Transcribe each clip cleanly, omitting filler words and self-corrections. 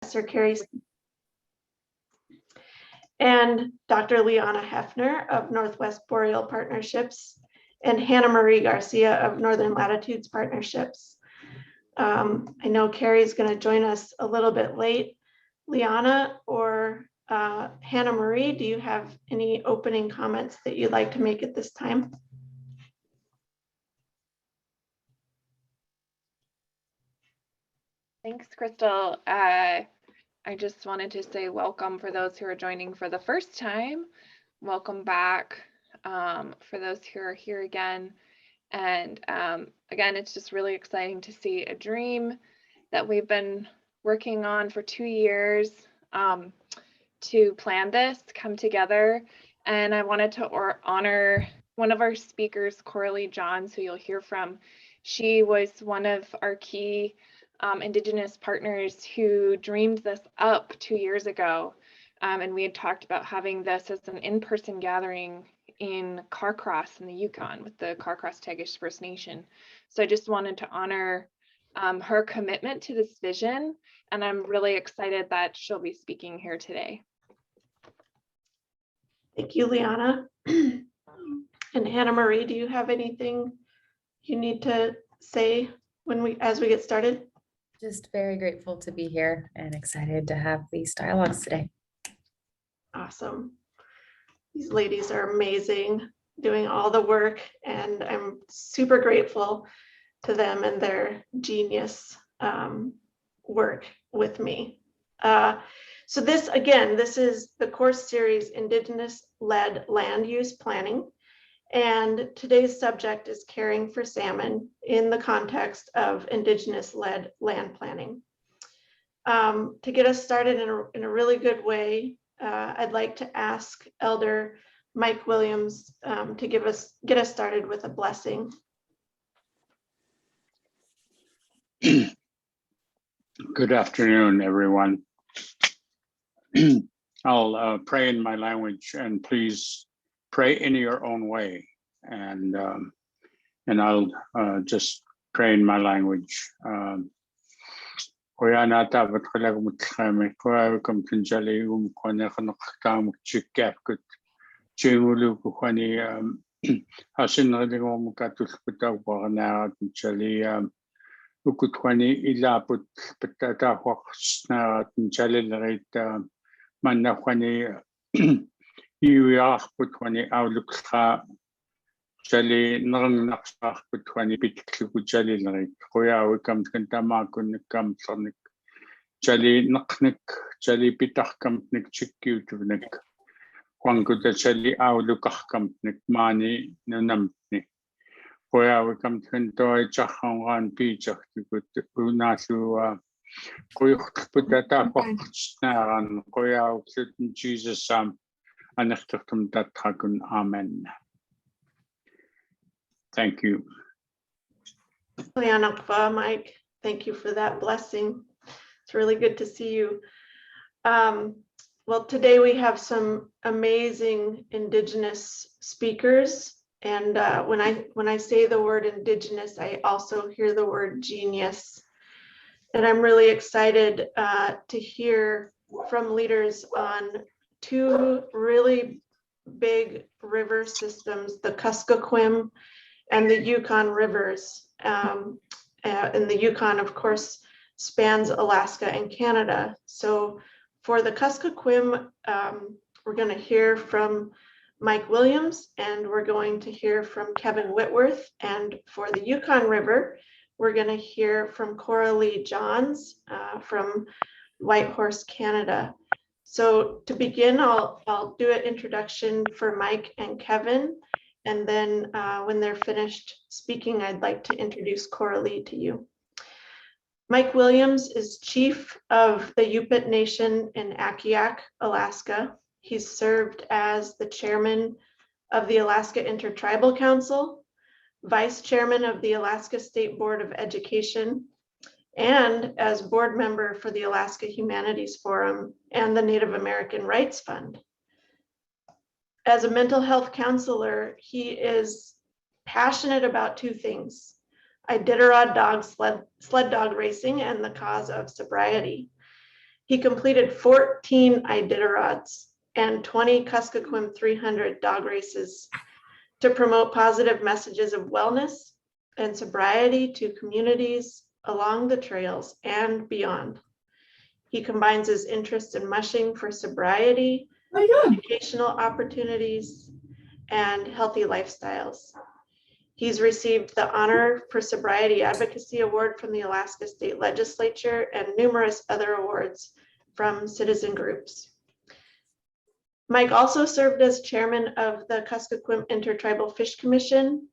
Professor Carrie and Dr. Liana Hefner of Northwest Boreal Partnerships and Hannah Marie Garcia of Northern Latitudes Partnerships. I know Carrie's going to join us a little bit late. Liana or Hannah Marie, do you have any opening comments that you'd like to make at this time? Thanks, Crystal. I just wanted to say welcome for those who are joining for the first time. Welcome back for those who are here again. And again, it's just really exciting to see a dream that we've been working on for 2 years to plan this come together. And I wanted to honor one of our speakers, Coralee Johns, who you'll hear from. She was one of our key Indigenous partners who dreamed this up 2 years ago. And we had talked about having this as an in-person gathering in Carcross in the Yukon with the Carcross Tagish First Nation. So I just wanted to honor her commitment to this vision. And I'm really excited that she'll be speaking here today. Thank you, Liana. And Hannah Marie, do you have anything you need to say as we get started? Just very grateful to be here and excited to have these dialogues today. Awesome. These ladies are amazing, doing all the work, and I'm super grateful to them and their genius work with me. So this is the course series Indigenous-led Land Use Planning. And today's subject is caring for salmon in the context of Indigenous-led land planning. To get us started in a really good way, I'd like to ask Elder Mike Williams to get us started with a blessing. Good afternoon, everyone. I'll pray in my language, and please pray in your own way. And I'll just pray in my language. Ukukwani ilaput patata waqsnarat nchalilrit mannakwani iuaqputwani aulukha chali naqnaqsaqputwani pitluku chalilrit qoyawikam kantamakun kamsarnik chali naqnik chali pitaqkamtnik chikkiutuvnik wankuta chali aulukaqkamtnik mani nunamtni qoyawikam kantoy chaqangan pichaqtikut unasu qoyuqputata waqsnaran qoyawkut Jesus anachtum tatakun. Amen. Thank you. Mike, thank you for that blessing. It's really good to see you. Well, today we have some amazing Indigenous speakers. And when I say the word Indigenous, I also hear the word genius. And I'm really excited to hear from leaders on two really big river systems, the Kuskokwim and the Yukon rivers. And the Yukon, of course, spans Alaska and Canada. So for the Kuskokwim, we're going to hear from Mike Williams, and we're going to hear from Kevin Whitworth. And for the Yukon River, we're going to hear from Coralee Johns from Whitehorse, Canada. So to begin, I'll do an introduction for Mike and Kevin, and then when they're finished speaking, I'd like to introduce Coralee to you. Mike Williams is chief of the Yupik Nation in Akiak, Alaska. He's served as the chairman of the Alaska Intertribal Council, vice chairman of the Alaska State Board of Education, and as board member for the Alaska Humanities Forum and the Native American Rights Fund. As a mental health counselor, he is passionate about two things: Iditarod dog sled dog racing and the cause of sobriety. He completed 14 Iditarods and 20 Kuskokwim 300 dog races to promote positive messages of wellness and sobriety to communities along the trails and beyond. He combines his interest in mushing for sobriety, educational opportunities, and healthy lifestyles. He's received the Honor for Sobriety Advocacy Award from the Alaska State Legislature and numerous other awards from citizen groups. Mike also served as chairman of the Kuskokwim Intertribal Fish Commission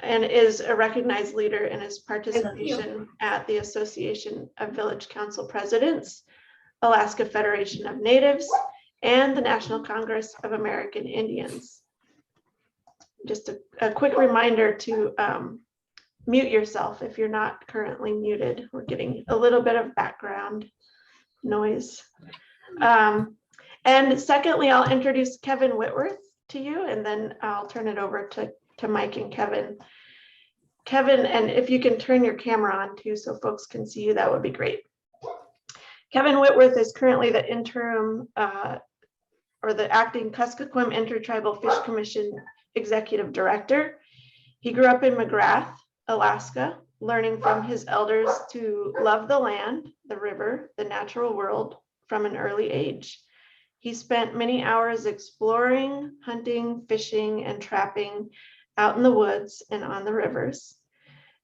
and is a recognized leader in his participation at the Association of Village Council Presidents, Alaska Federation of Natives, and the National Congress of American Indians. Just a quick reminder to mute yourself if you're not currently muted. We're getting a little bit of background noise. And secondly, I'll introduce Kevin Whitworth to you, and then I'll turn it over to Mike and Kevin. Kevin, and if you can turn your camera on too so folks can see you, that would be great. Kevin Whitworth is currently the interim or the acting Kuskokwim Intertribal Fish Commission Executive Director. He grew up in McGrath, Alaska, learning from his elders to love the land, the river, the natural world from an early age. He spent many hours exploring, hunting, fishing, and trapping out in the woods and on the rivers.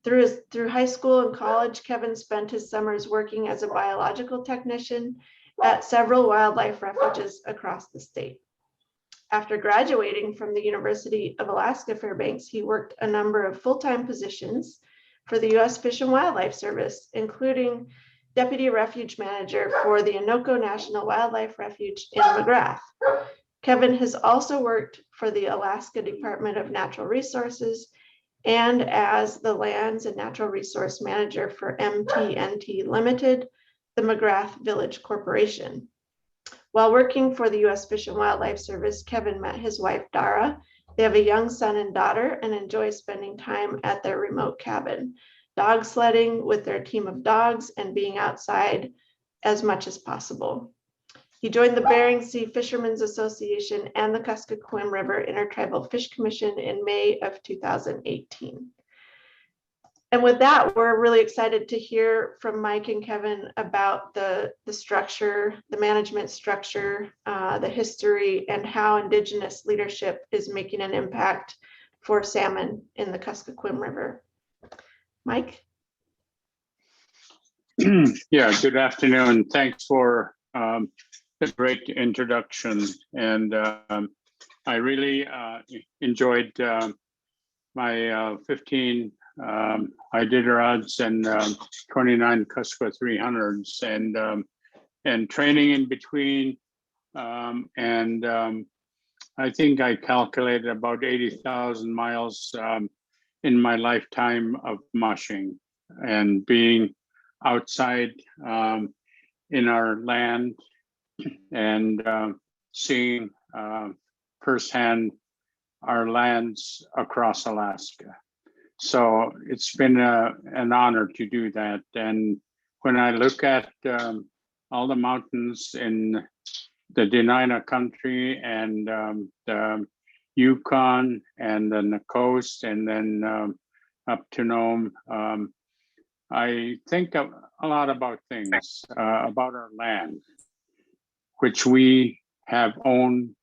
Through high school and college, Kevin spent his summers working as a biological technician at several wildlife refuges across the state. After graduating from the University of Alaska Fairbanks, he worked a number of full-time positions for the U.S. Fish and Wildlife Service, including Deputy Refuge Manager for the Anoka National Wildlife Refuge in McGrath. Kevin has also worked for the Alaska Department of Natural Resources and as the Lands and Natural Resource Manager for MTNT Limited, the McGrath Village Corporation. While working for the U.S. Fish and Wildlife Service, Kevin met his wife, Dara. They have a young son and daughter and enjoy spending time at their remote cabin, dog sledding with their team of dogs and being outside as much as possible. He joined the Bering Sea Fishermen's Association and the Kuskokwim River Intertribal Fish Commission in May of 2018. And with that, we're really excited to hear from Mike and Kevin about the structure, the management structure, the history, and how Indigenous leadership is making an impact for salmon in the Kuskokwim River. Mike? Yeah, good afternoon. Thanks for the great introduction. And I really enjoyed my 15 Iditarods and 29 Kuskokwim 300s and training in between. I think I calculated about 80,000 miles in my lifetime of mushing and being outside in our land and seeing firsthand our lands across Alaska. So it's been an honor to do that. And when I look at all the mountains in the Dena'ina country and the Yukon and then the coast and then up to Nome, I think a lot about things, about our land, which we have owned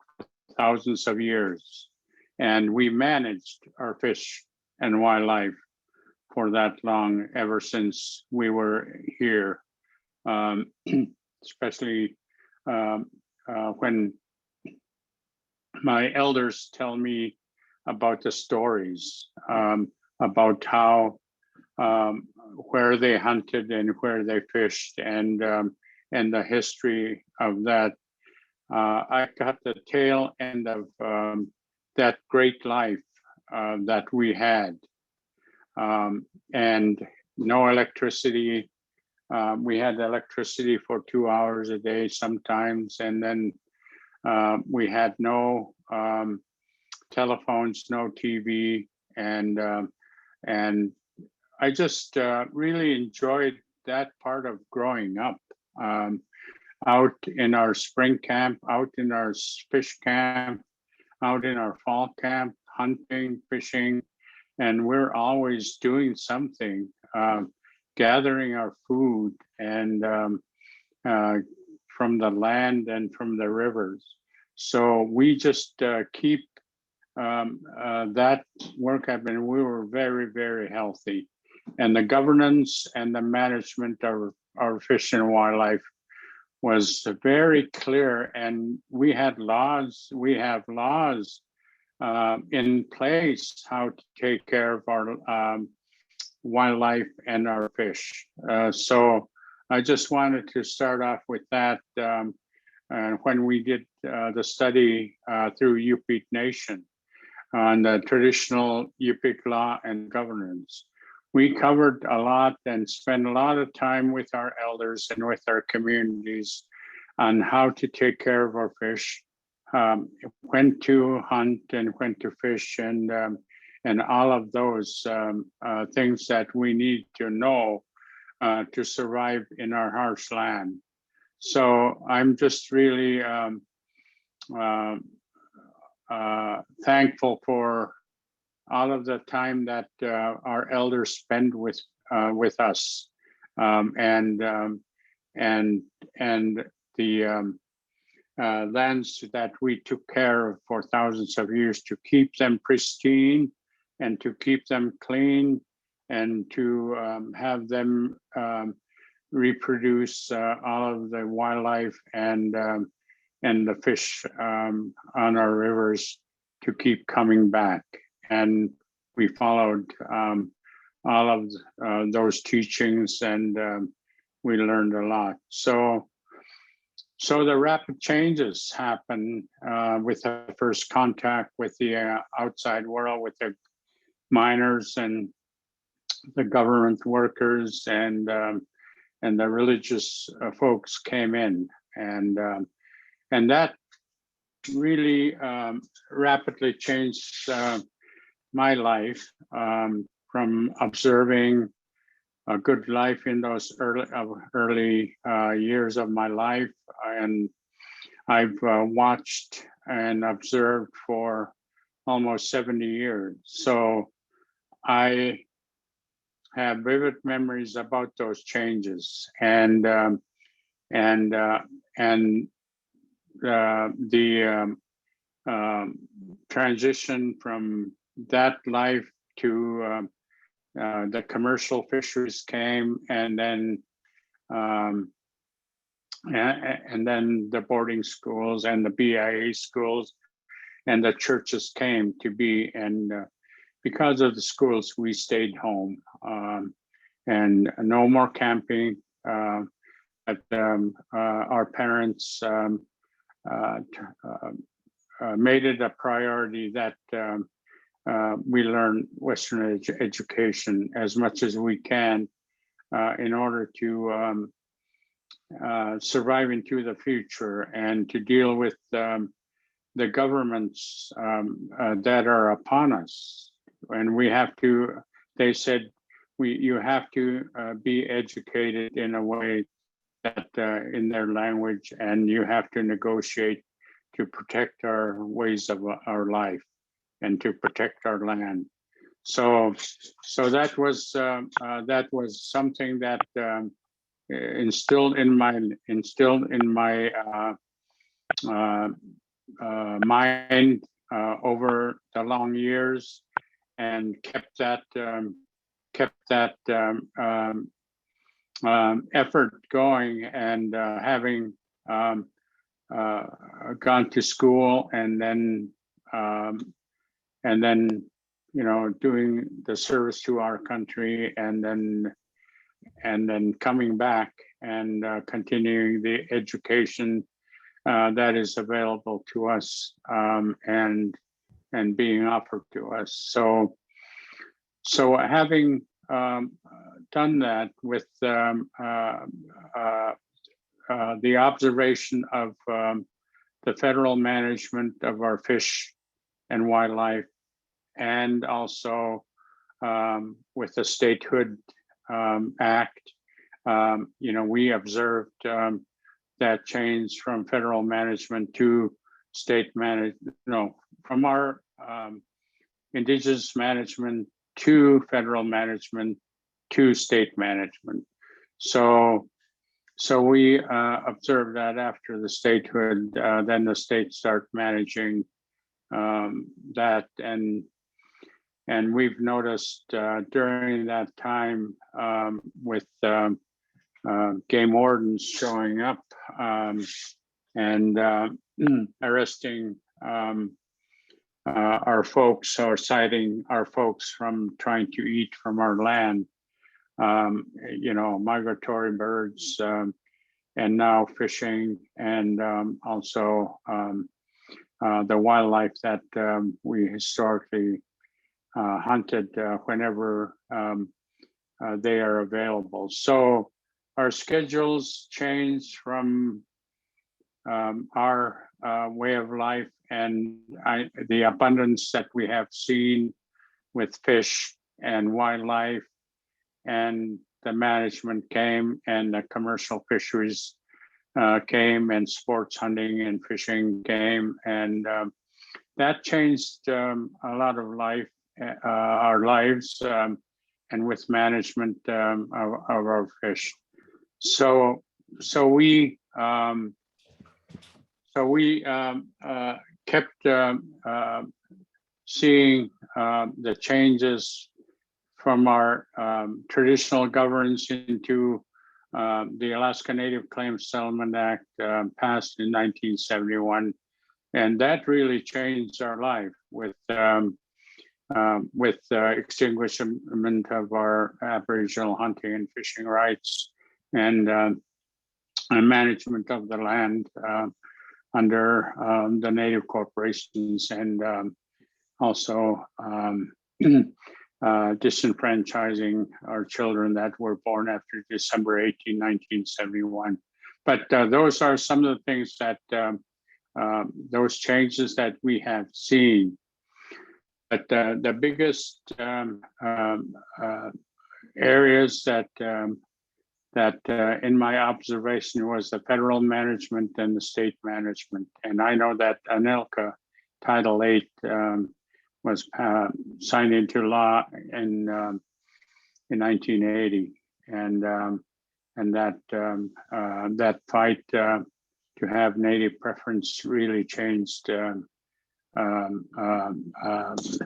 thousands of years. And we managed our fish and wildlife for that long, ever since we were here, especially when my elders tell me about the stories, about how, where they hunted and where they fished and the history of that. I got the tail end of that great life that we had, and no electricity. We had electricity for 2 hours a day sometimes, and then we had no telephones, no TV, and I just really enjoyed that part of growing up. out in our spring camp, out in our fish camp, out in our fall camp, hunting, fishing, and we're always doing something, gathering our food and from the land and from the rivers. So we just keep that work happening. We were very, very healthy. And the governance and the management of our fish and wildlife was very clear. And we have laws in place how to take care of our wildlife and our fish. So I just wanted to start off with that. When we did the study through Yupik Nation on the traditional Yupik law and governance, we covered a lot and spent a lot of time with our elders and with our communities on how to take care of our fish, when to hunt and when to fish, and all of those things that we need to know to survive in our harsh land. So I'm just really thankful for all of the time that our elders spend with us, and the lands that we took care of for thousands of years to keep them pristine and to keep them clean and to have them reproduce all of the wildlife and the fish on our rivers to keep coming back. And we followed all of those teachings, and we learned a lot. So the rapid changes happen with the first contact with the outside world, with the miners and the government workers and the religious folks came in, and that really rapidly changed my life, from observing a good life in those early years of my life. And I've watched and observed for almost 70 years. So I have vivid memories about those changes, and the transition from that life to the commercial fisheries came, and then the boarding schools and the BIA schools and the churches came to be, and because of the schools, we stayed home, and no more camping. But our parents made it a priority that we learn Western education as much as we can in order to survive into the future and to deal with the governments that are upon us. And we have to, they said, you have to be educated in a way that in their language, and you have to negotiate to protect our ways of our life and to protect our land. So that was something that instilled in my mind over the long years, and kept that effort going, and having gone to school, and then doing the service to our country, and then coming back and continuing the education that is available to us, and being offered to us. So having done that with the observation of the federal management of our fish and wildlife, and also with the Statehood Act, we observed that changed from federal management to state management, no, from our Indigenous management to federal management to state management. So we observed that after the statehood, then the state start managing that, and we've noticed during that time with game wardens showing up and arresting our folks, or citing our folks from trying to eat from our land, migratory birds, and now fishing, and also the wildlife that we historically hunted whenever they are available. So our schedules change from our way of life, and the abundance that we have seen with fish and wildlife, and the management came, and the commercial fisheries came, and sports hunting and fishing came, and that changed a lot of life, our lives, and with management of our fish. So we kept seeing the changes from our traditional governance into the Alaska Native Claims Settlement Act passed in 1971, and that really changed our life with extinguishment of our Aboriginal hunting and fishing rights, and management of the land under the Native corporations, and also disenfranchising our children that were born after December 18, 1971. But those are some of the things that, those changes that we have seen. But the biggest areas that in my observation was the federal management and the state management. And I know that Anilka Title 8 was signed into law in 1980, and that fight to have Native preference really changed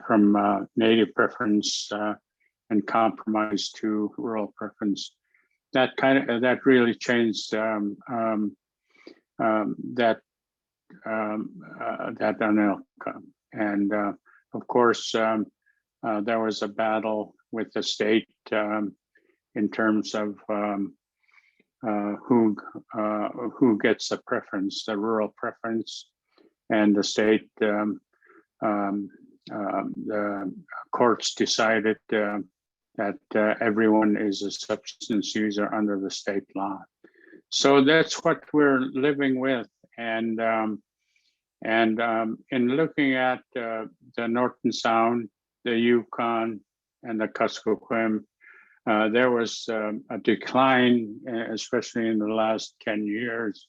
from Native preference and compromise to rural preference. That really changed that Anilka, and of course, there was a battle with the state in terms of who gets the preference, the rural preference, and the state. The courts decided that everyone is a substance user under the state law. So that's what we're living with, and in looking at the Norton Sound, the Yukon, and the Kuskokwim, there was a decline, especially in the last 10 years,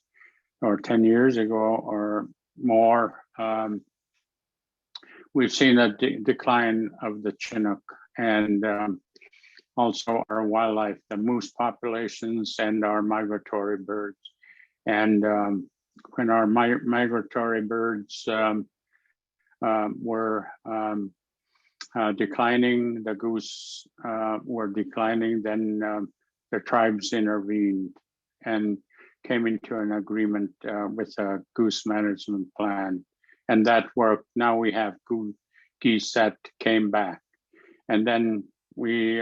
or 10 years ago or more. We've seen a decline of the Chinook, and also our wildlife, the moose populations, and our migratory birds. And when our migratory birds were declining, the goose were declining, then the tribes intervened and came into an agreement with a goose management plan. And that worked. Now we have geese that came back. And then we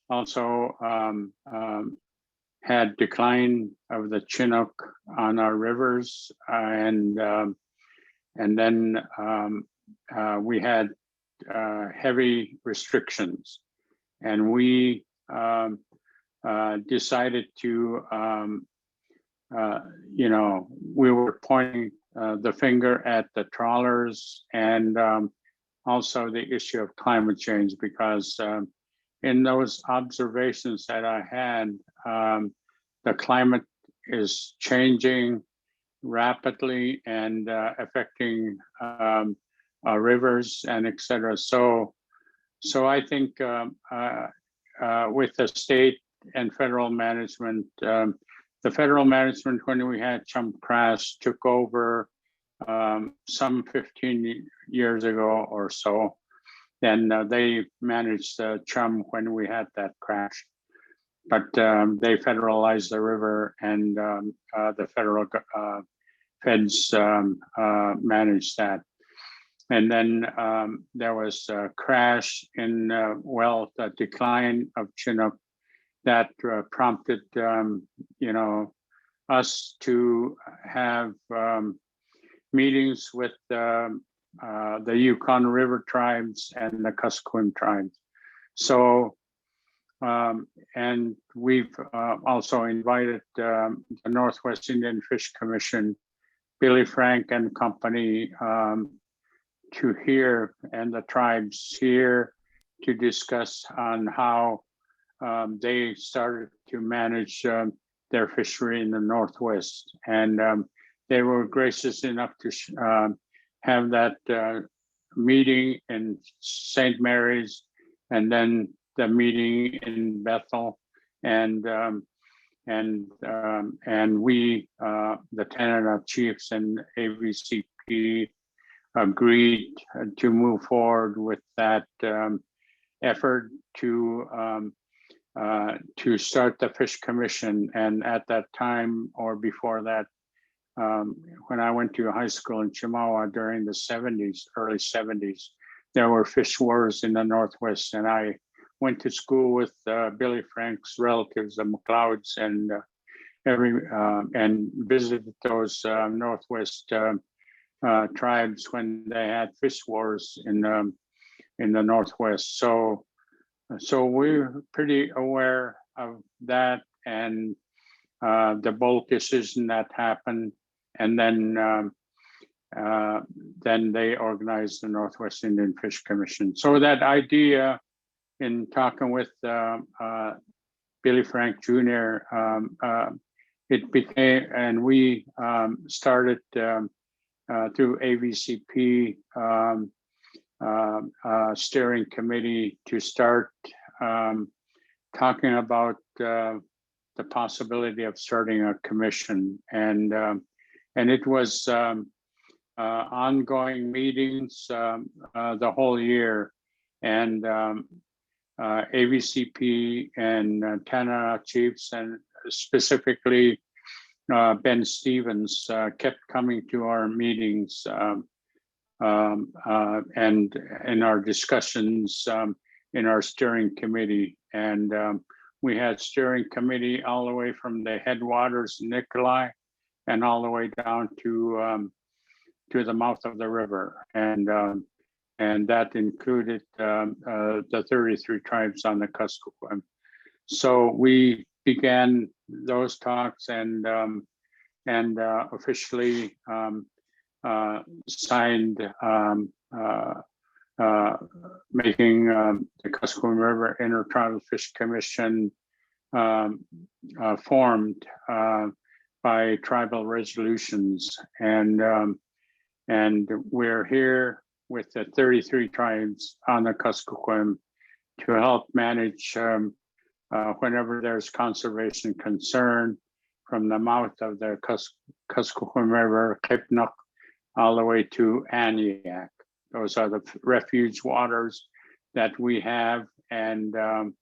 also had decline of the Chinook on our rivers, and then we had heavy restrictions, and we decided to, we were pointing the finger at the trawlers, and also the issue of climate change, because in those observations that I had, the climate is changing rapidly and affecting rivers and etc. So I think with the state and federal management, the federal management, when we had Chump crash, took over some 15 years ago or so. And they managed Chum when we had that crash. But they federalized the river, and the federal feds managed that. And then there was a crash in, the decline of Chinook that prompted, us to have meetings with the Yukon River tribes and the Kuskokwim tribes. So, and we've also invited the Northwest Indian Fish Commission, Billy Frank and company, to hear, and the tribes here, to discuss on how they started to manage their fishery in the Northwest. And they were gracious enough to have that meeting in St. Mary's, and then the meeting in Bethel, and we, the Tanana chiefs and AVCP, agreed to move forward with that effort to start the Fish Commission. And at that time, or before that, when I went to high school in Chemawa during the 70s, early 70s, there were fish wars in the Northwest, and I went to school with Billy Frank's relatives, the McLeods, and and visited those Northwest tribes when they had fish wars in the Northwest. So we're pretty aware of that, and the bold decision that happened, and then they organized the Northwest Indian Fish Commission. So that idea, in talking with Billy Frank Jr., it became, and we started through AVCP steering committee to start talking about the possibility of starting a commission, and it was ongoing meetings the whole year, and AVCP and Tanana chiefs, and specifically Ben Stevens, kept coming to our meetings and in our discussions in our steering committee. And we had steering committee all the way from the headwaters, Nikolai, and all the way down to the mouth of the river. And that included the 33 tribes on the Kuskokwim. So we began those talks, and officially signed making the Kuskokwim River Intertribal Fish Commission formed by tribal resolutions, and we're here with the 33 tribes on the Kuskokwim to help manage whenever there's conservation concern, from the mouth of the Kuskokwim River, Klipnuk, all the way to Akiak. Those are the refuge waters that we have, and from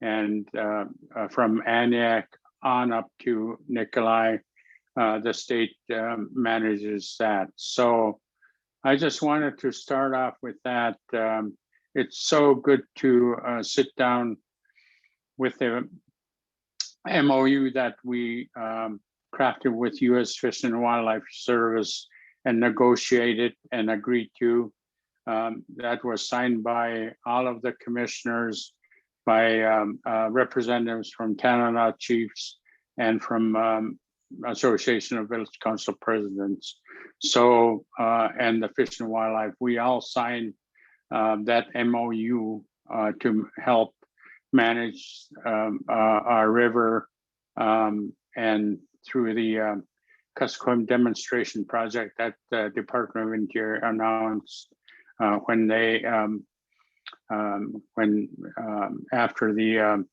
Akiak on up to Nikolai, the state manages that. So I just wanted to start off with that. It's so good to sit down with the MOU that we crafted with U.S. Fish and Wildlife Service and negotiated and agreed to. That was signed by all of the commissioners, by representatives from Tanana chiefs, and from Association of Village Council Presidents. So, and the Fish and Wildlife, we all signed that MOU to help manage our river and through the Kuskokwim demonstration project that the Department of Interior announced when they after the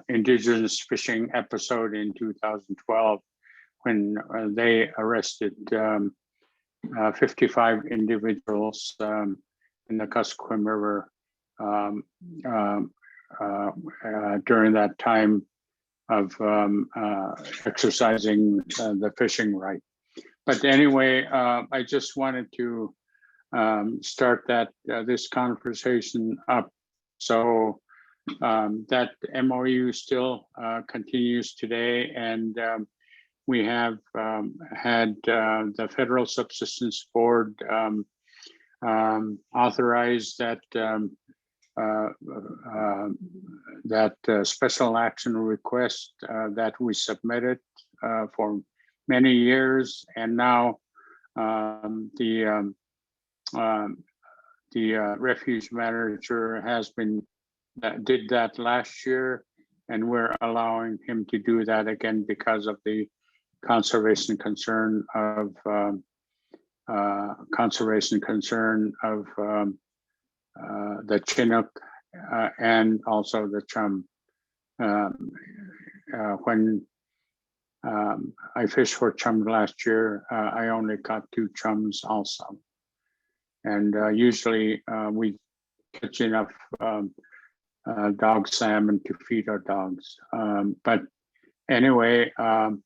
Indigenous fishing episode in 2012, when they arrested 55 individuals in the Kuskokwim River during that time of exercising the fishing right. But anyway, I just wanted to start this conversation up. So that MOU still continues today, and we have had the Federal Subsistence Board authorize that special action request that we submitted for many years, and now the refuge manager did that last year, and we're allowing him to do that again because of the conservation concern of the Chinook and also the chum. When I fished for chum last year, I only caught 2 chums also, and usually we catch enough dog salmon to feed our dogs. But anyway, I'm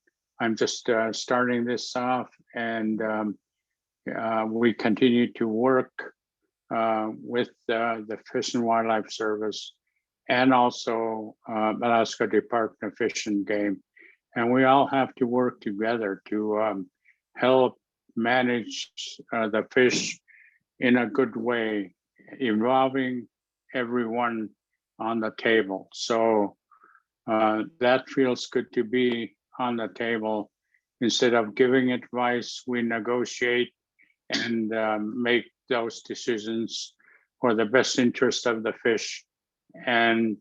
just starting this off, and we continue to work with the Fish and Wildlife Service and also Alaska Department of Fish and Game. And we all have to work together to help manage the fish in a good way, involving everyone on the table. So that feels good to be on the table. Instead of giving advice, we negotiate and make those decisions for the best interest of the fish and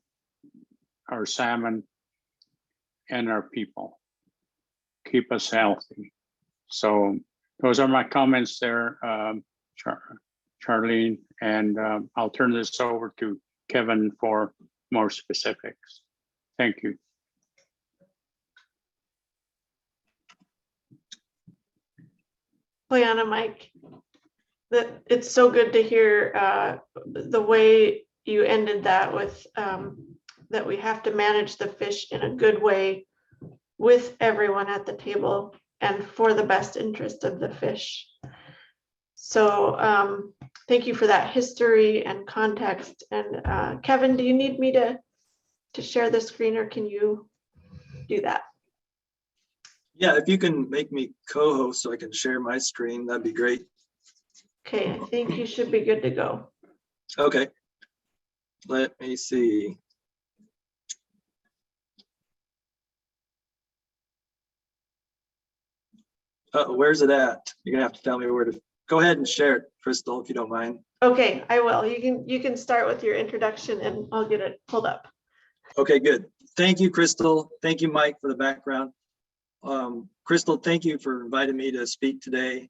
our salmon and our people. Keep us healthy. So those are my comments there, Charlene, and I'll turn this over to Kevin for more specifics. Thank you. Poyana, Mike, it's so good to hear the way you ended that with that we have to manage the fish in a good way with everyone at the table and for the best interest of the fish. So thank you for that history and context. And Kevin, do you need me to share the screen, or can you do that? Yeah, if you can make me co-host so I can share my screen, that'd be great. Okay, I think you should be good to go. Okay, let me see. Where's it at? You're gonna have to tell me where to. Go ahead and share it, Crystal, if you don't mind. Okay, I will. You can start with your introduction and I'll get it pulled up. Okay, good. Thank you, Crystal. Thank you, Mike, for the background. Crystal, thank you for inviting me to speak today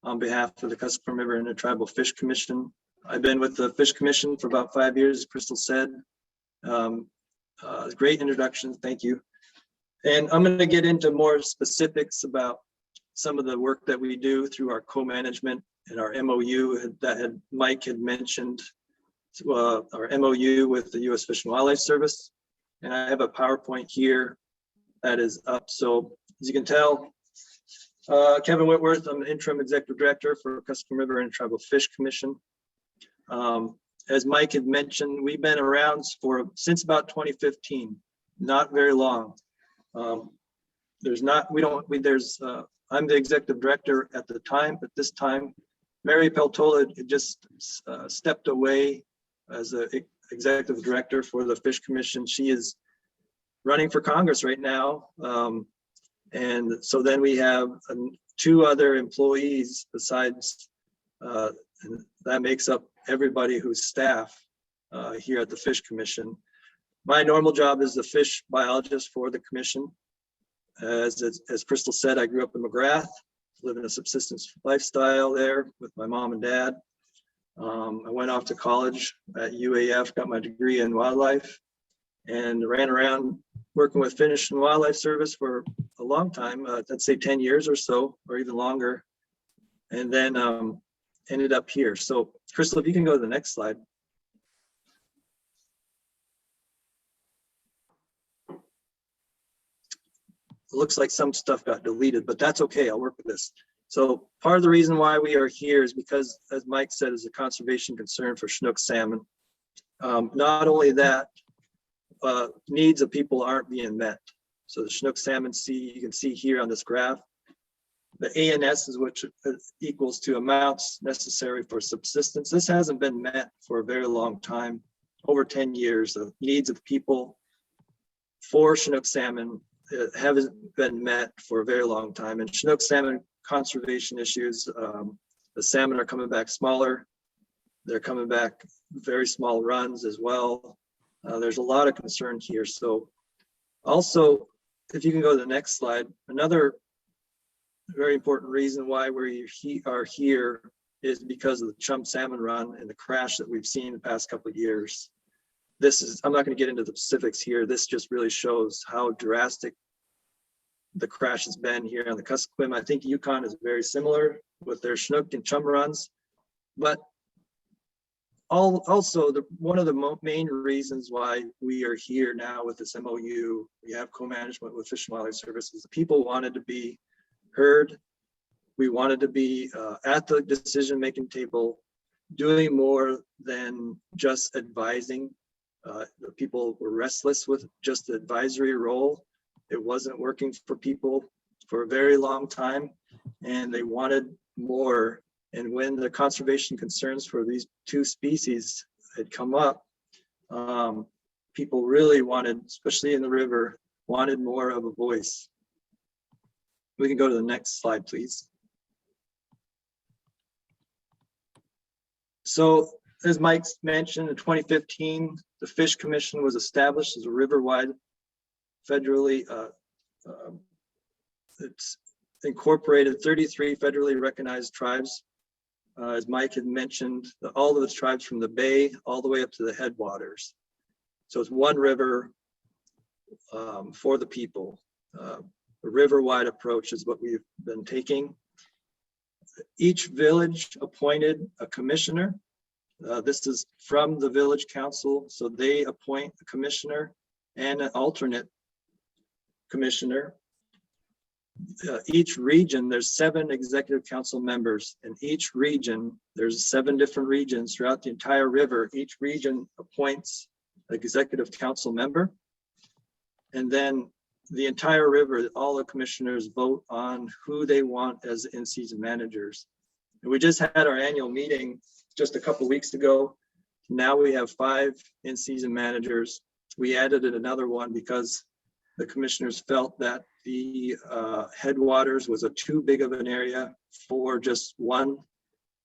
on behalf of the Kuskokwim River Intertribal Fish Commission. I've been with the Fish Commission for about 5 years, as Crystal said. Great introduction, thank you. And I'm going to get into more specifics about some of the work that we do through our co-management and our MOU that Mike had mentioned, our MOU with the U.S. Fish and Wildlife Service. And I have a PowerPoint here that is up. So as you can tell, Kevin Whitworth, I'm the Interim Executive Director for Kuskokwim River Intertribal Fish Commission. As Mike had mentioned, we've been around since about 2015, not very long. I'm the Executive Director at the time, but this time, Mary Peltola just stepped away as the Executive Director for the Fish Commission. She is running for Congress right now. And so then we have 2 other employees besides, and that makes up everybody who's staff here at the Fish Commission. My normal job is the fish biologist for the commission. As Crystal said, I grew up in McGrath, living a subsistence lifestyle there with my mom and dad. I went off to college at UAF, got my degree in wildlife, and ran around working with Fish and Wildlife Service for a long time, I'd say 10 years or so, or even longer. And then ended up here. So Crystal, if you can go to the next slide. It looks like some stuff got deleted, but that's okay, I'll work with this. So part of the reason why we are here is because, as Mike said, is a conservation concern for Chinook salmon. Not only that, needs of people aren't being met. So the Chinook salmon you can see here on this graph, the ANS is which equals to amounts necessary for subsistence. This hasn't been met for a very long time, over 10 years. The needs of people for Chinook salmon haven't been met for a very long time. And Chinook salmon conservation issues, the salmon are coming back smaller. They're coming back very small runs as well. There's a lot of concern here. So also, if you can go to the next slide, another very important reason why we are here is because of the chum salmon run and the crash that we've seen the past couple of years. I'm not going to get into the specifics here. This just really shows how drastic the crash has been here on the Kuskokwim. I think Yukon is very similar with their Chinook and chum runs, but also one of the main reasons why we are here now with this MOU, we have co-management with Fish and Wildlife Services. The people wanted to be heard. We wanted to be at the decision-making table, doing more than just advising. The people were restless with just the advisory role. It wasn't working for people for a very long time, and they wanted more. And when the conservation concerns for these two species had come up, people really wanted, especially in the river, wanted more of a voice. We can go to the next slide, please. So as Mike mentioned, in 2015, the Fish Commission was established as a river-wide federally, it's incorporated 33 federally recognized tribes. As Mike had mentioned, all of the tribes from the bay all the way up to the headwaters. So it's one river for the people. A river-wide approach is what we've been taking. Each village appointed a commissioner. This is from the village council, so they appoint a commissioner and an alternate commissioner. Each region, there's 7 executive council members. In each region, there's 7 different regions throughout the entire river. Each region appoints an executive council member. And then the entire river, all the commissioners vote on who they want as in-season managers. And we just had our annual meeting just a couple of weeks ago. Now we have 5 in-season managers. We added another one because the commissioners felt that the headwaters was too big of an area for just one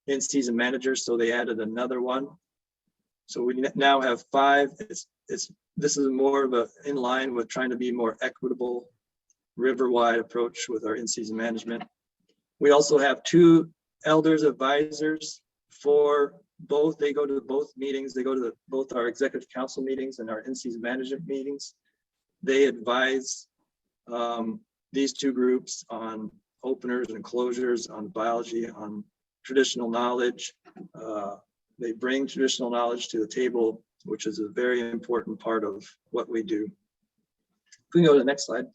in-season manager, so they added another one. So we now have 5. This is more of in line with trying to be more equitable, river-wide approach with our in-season management. We also have 2 elders advisors for both. They go to both meetings. They go to both our executive council meetings and our in-season management meetings. They advise these 2 groups on openers and closures, on biology, on traditional knowledge. They bring traditional knowledge to the table, which is a very important part of what we do. If we can go to the next slide.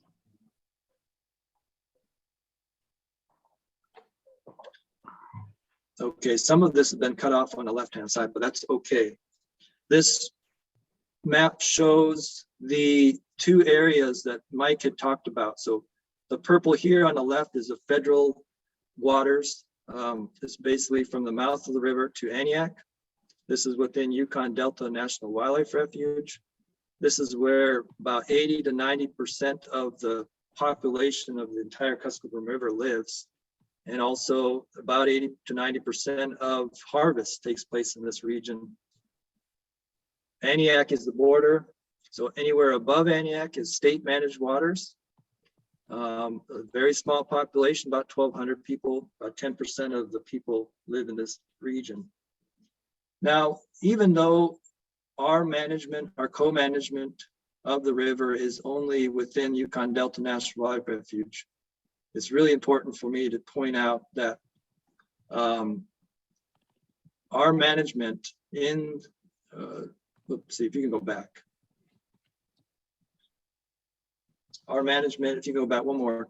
Okay, some of this has been cut off on the left-hand side, but that's okay. This map shows the 2 areas that Mike had talked about. So the purple here on the left is the federal waters. It's basically from the mouth of the river to Akiak. This is within Yukon Delta National Wildlife Refuge. This is where about 80 to 90% of the population of the entire Kuskokwim River lives. And also about 80 to 90% of harvest takes place in this region. Akiak is the border. So anywhere above Akiak is state managed waters. A very small population, about 1,200 people, about 10% of the people live in this region. Now, even though our management, our co-management of the river is only within Yukon Delta National Wildlife Refuge, it's really important for me to point out that our management in, let's see if you can go back. Our management, if you go back one more.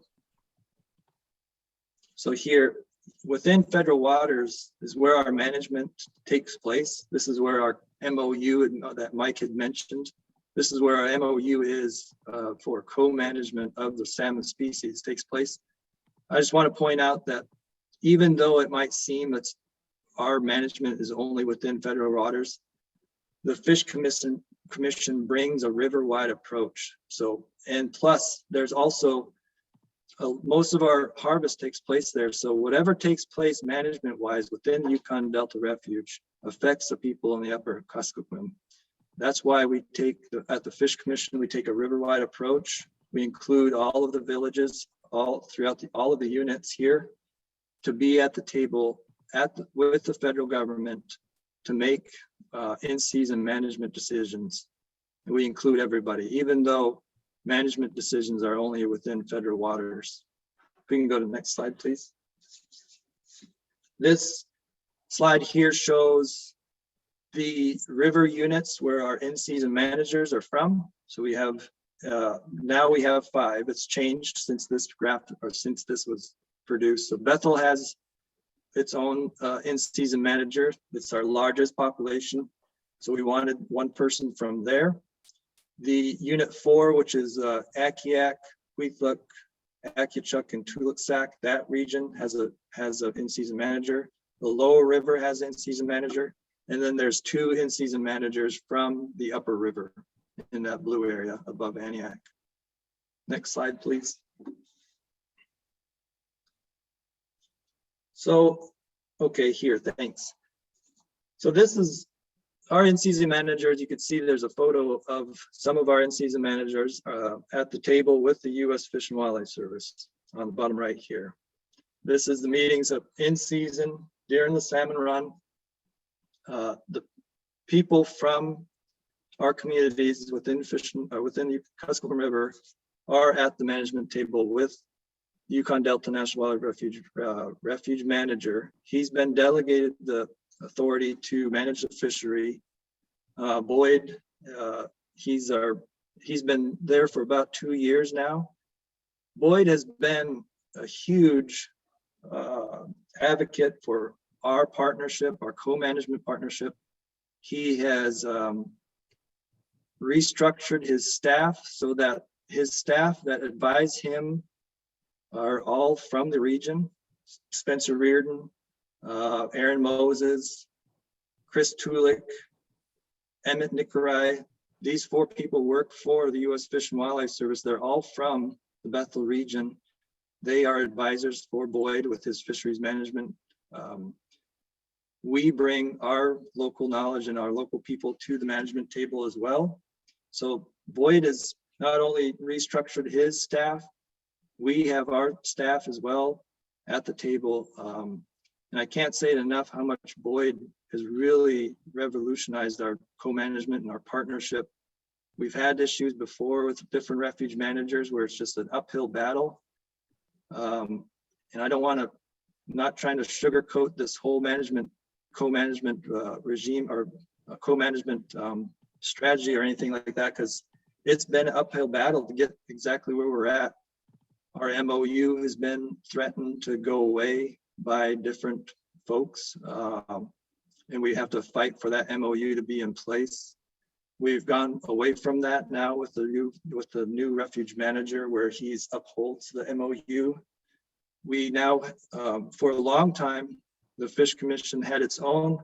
So here, within federal waters is where our management takes place. This is where our MOU that Mike had mentioned. This is where our MOU is for co-management of the salmon species takes place. I just want to point out that even though it might seem that our management is only within federal waters, the Fish Commission brings a river-wide approach. So, and plus there's also most of our harvest takes place there. So whatever takes place management-wise within the Yukon Delta Refuge affects the people in the upper Kuskokwim. That's why we take, at the Fish Commission, we take a river-wide approach. We include all of the villages, all throughout all of the units here to be at the table with the federal government to make in-season management decisions. And we include everybody, even though management decisions are only within federal waters. If we can go to the next slide, please. This slide here shows the river units where our in-season managers are from. So we have, now we have 5. It's changed since this graph, or since this was produced. So Bethel has its own in-season manager. It's our largest population. So we wanted one person from there. The unit 4, which is Akiak, Whitworth, Akiak, and Tuluksak, that region has an in-season manager. The lower river has an in-season manager. And then there's 2 in-season managers from the upper river in that blue area above Aniak. Next slide, please. So, okay, here, thanks. So this is our in-season managers. You can see there's a photo of some of our in-season managers at the table with the U.S. Fish and Wildlife Service on the bottom right here. This is the meetings of in-season during the salmon run. The people from our communities within the Kuskokwim River are at the management table with Yukon Delta National Wildlife Refuge refuge manager. He's been delegated the authority to manage the fishery. Boyd, he's been there for about 2 years now. Boyd has been a huge advocate for our partnership, our co-management partnership. He has restructured his staff so that his staff that advise him are all from the region. Spencer Reardon, Aaron Moses, Chris Tulik, Emmett Nicolai. These 4 people work for the U.S. Fish and Wildlife Service. They're all from the Bethel region. They are advisors for Boyd with his fisheries management. We bring our local knowledge and our local people to the management table as well. So Boyd has not only restructured his staff, we have our staff as well at the table. And I can't say it enough how much Boyd has really revolutionized our co-management and our partnership. We've had issues before with different refuge managers where it's just an uphill battle. And I don't want to, not trying to sugarcoat this whole co-management regime or co-management strategy or anything like that, because it's been an uphill battle to get exactly where we're at. Our MOU has been threatened to go away by different folks, and we have to fight for that MOU to be in place. We've gone away from that now with the new refuge manager, where he's upholds the MOU. We now, for a long time, the Fish Commission had its own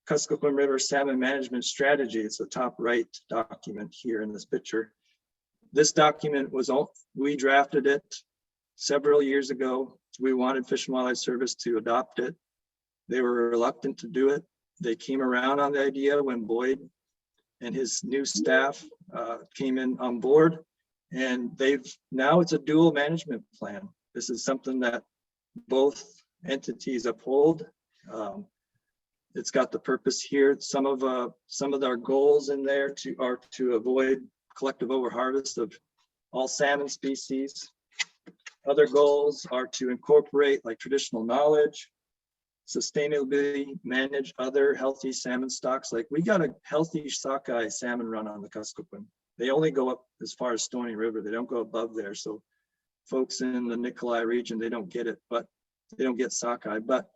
Kuskokwim River salmon management strategy. It's the top right document here in this picture. This document was we drafted it several years ago. We wanted Fish and Wildlife Service to adopt it. They were reluctant to do it. They came around on the idea when Boyd and his new staff came in on board. And now it's a dual management plan. This is something that both entities uphold. It's got the purpose here. Some of our goals in there are to avoid collective overharvest of all salmon species. Other goals are to incorporate like traditional knowledge, sustainably manage other healthy salmon stocks. Like we got a healthy sockeye salmon run on the Kuskokwim. They only go up as far as Stony River. They don't go above there. So folks in the Nikolai region, they don't get it, but they don't get sockeye. But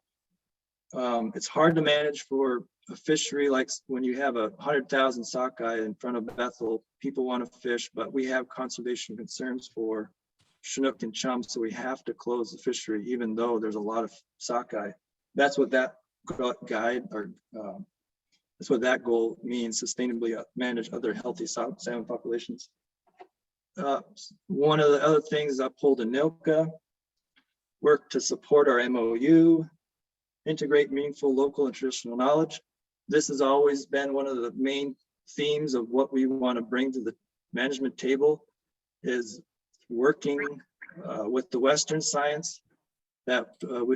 it's hard to manage for a fishery like when you have 100,000 sockeye in front of Bethel. People want to fish, but we have conservation concerns for Chinook and chum, so we have to close the fishery, even though there's a lot of sockeye. That's what that guide or that's what that goal means: sustainably manage other healthy salmon populations. One of the other things, uphold ANILCA, work to support our MOU, integrate meaningful local and traditional knowledge. This has always been one of the main themes of what we want to bring to the management table, is working with the Western science that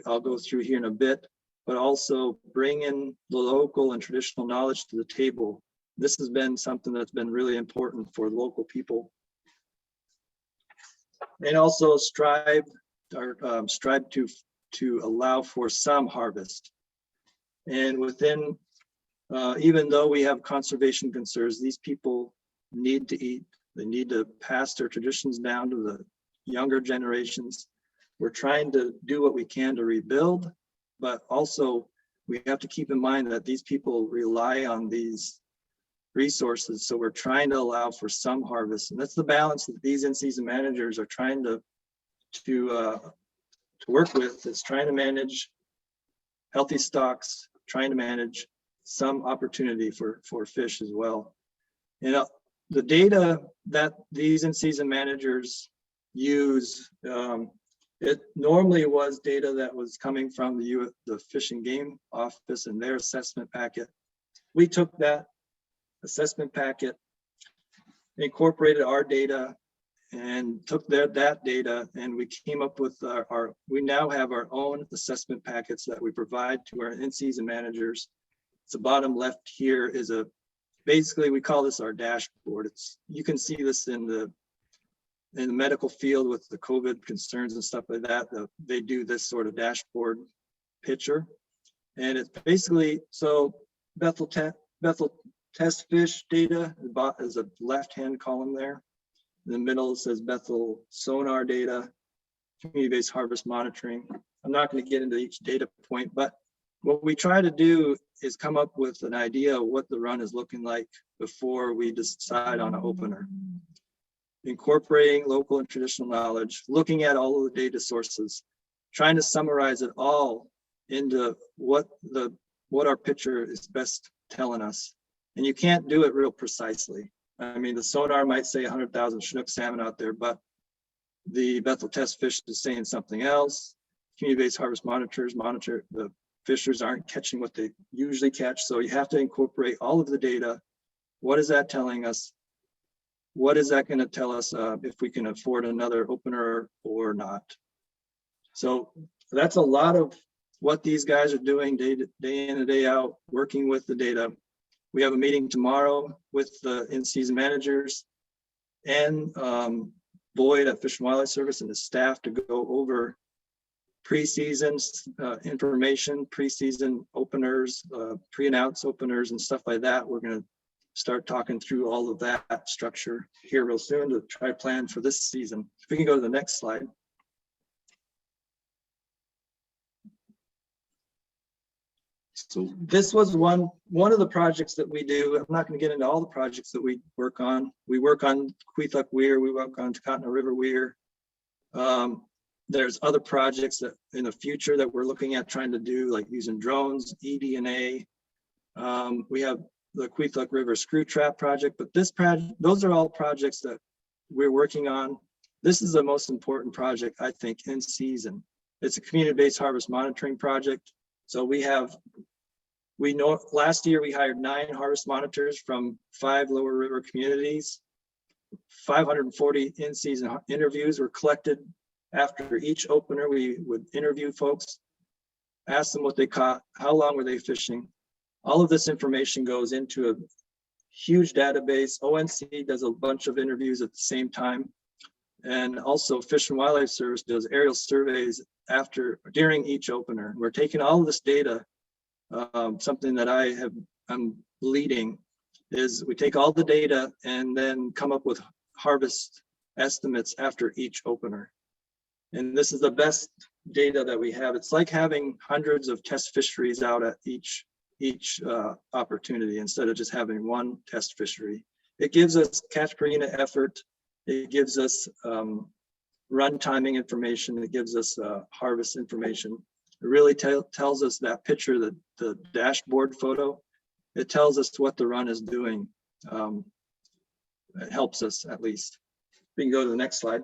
I'll go through here in a bit, but also bringing the local and traditional knowledge to the table. This has been something that's been really important for local people. And also strive to allow for some harvest. And within, even though we have conservation concerns, these people need to eat. They need to pass their traditions down to the younger generations. We're trying to do what we can to rebuild, but also we have to keep in mind that these people rely on these resources. So we're trying to allow for some harvest. And that's the balance that these in-season managers are trying to work with, is trying to manage healthy stocks, trying to manage some opportunity for fish as well. You know, the data that these in-season managers use, it normally was data that was coming from the Fish and Game Office and their assessment packet. We took that assessment packet, incorporated our data, and took that data, and we came up with we now have our own assessment packets that we provide to our in-season managers. It's the bottom left here is basically we call this our dashboard. You can see this in the medical field with the COVID concerns and stuff like that. They do this sort of dashboard picture, and it's basically, so Bethel test fish data is a left-hand column there. In the middle it says Bethel sonar data, community-based harvest monitoring. I'm not going to get into each data point, but what we try to do is come up with an idea of what the run is looking like before we decide on an opener. Incorporating local and traditional knowledge, looking at all of the data sources, trying to summarize it all into what our picture is best telling us. And you can't do it real precisely. I mean, the sonar might say 100,000 Chinook salmon out there, but the Bethel test fish is saying something else. Community-based harvest monitors monitor the fishers aren't catching what they usually catch. So you have to incorporate all of the data. What is that telling us? What is that going to tell us if we can afford another opener or not? So that's a lot of what these guys are doing day in and day out, working with the data. We have a meeting tomorrow with the in-season managers and Boyd at Fish and Wildlife Service and his staff to go over pre-season information, pre-season openers, pre-announce openers and stuff like that. We're going to start talking through all of that structure here real soon to try to plan for this season. If we can go to the next slide. So this was one of the projects that we do. I'm not going to get into all the projects that we work on. We work on Quethuk Weir, we work on Takotna River Weir. There's other projects that in the future that we're looking at trying to do, like using drones, eDNA. We have the Quethuk River Screw Trap project, but those are all projects that we're working on. This is the most important project, I think, in season. It's a community-based harvest monitoring project. So we know last year we hired 9 harvest monitors from 5 lower river communities. 540 in-season interviews were collected. After each opener, we would interview folks, ask them what they caught, how long were they fishing. All of this information goes into a huge database. ONC does a bunch of interviews at the same time. And also Fish and Wildlife Service does aerial surveys during each opener. We're taking all of this data. Something that I'm leading is we take all the data and then come up with harvest estimates after each opener. And this is the best data that we have. It's like having hundreds of test fisheries out at each opportunity instead of just having one test fishery. It gives us catch per unit effort. It gives us run timing information. It gives us harvest information. It really tells us that picture, the dashboard photo. It tells us what the run is doing. It helps us at least. We can go to the next slide.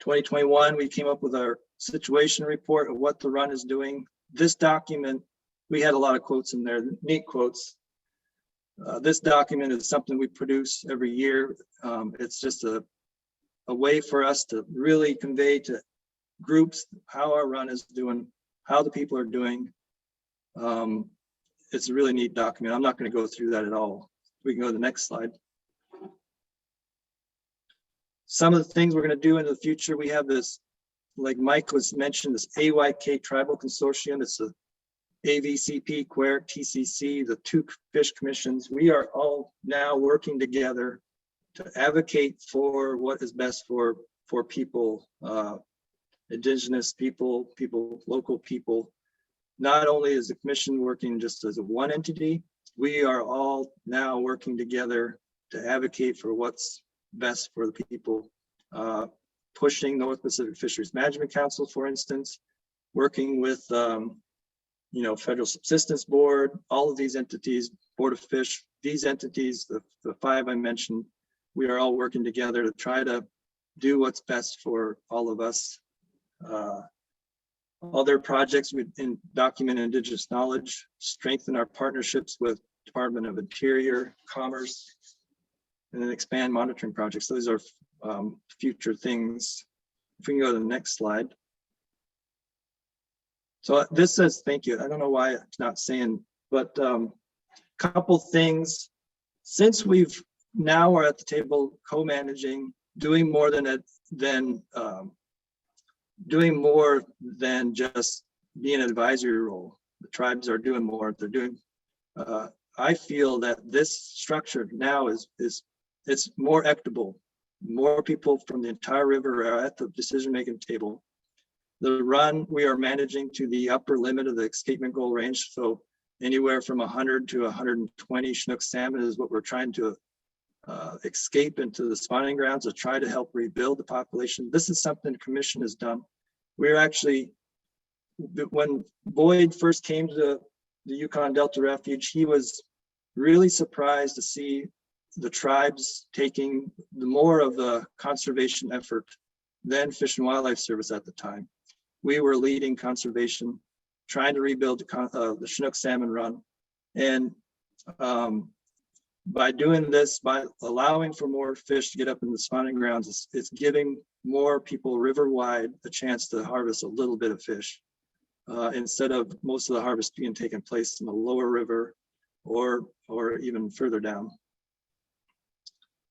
2021, we came up with our situation report of what the run is doing. This document, we had a lot of quotes in there, neat quotes. This document is something we produce every year. It's just a way for us to really convey to groups how our run is doing, how the people are doing. It's a really neat document. I'm not going to go through that at all. We can go to the next slide. Some of the things we're going to do in the future, we have this, like Mike was mentioned, this AYK Tribal Consortium. It's a AVCP, QUARE, TCC, the two fish commissions. We are all now working together to advocate for what is best for people, Indigenous people, local people. Not only is the commission working just as a one entity, we are all now working together to advocate for what's best for the people. Pushing North Pacific Fisheries Management Council, for instance, working with Federal Subsistence Board, all of these entities, Board of Fish, these entities, the five I mentioned, we are all working together to try to do what's best for all of us. Other projects within document Indigenous knowledge, strengthen our partnerships with Department of Interior, Commerce, and then expand monitoring projects. Those are future things. If we can go to the next slide. So this says thank you. I don't know why it's not saying, but couple things. Since we've now are at the table co-managing, doing more than just being an advisory role. The tribes are doing more. They're doing. I feel that this structure now is it's more equitable. More people from the entire river are at the decision-making table. The run, we are managing to the upper limit of the escapement goal range. So anywhere from 100 to 120 Chinook salmon is what we're trying to escape into the spawning grounds to try to help rebuild the population. This is something the commission has done. We're actually, when Boyd first came to the Yukon Delta Refuge, he was really surprised to see the tribes taking more of the conservation effort than Fish and Wildlife Service at the time. We were leading conservation, trying to rebuild the Chinook salmon run. And by doing this, by allowing for more fish to get up in the spawning grounds, it's giving more people river-wide the chance to harvest a little bit of fish instead of most of the harvest being taking place in the lower river or even further down.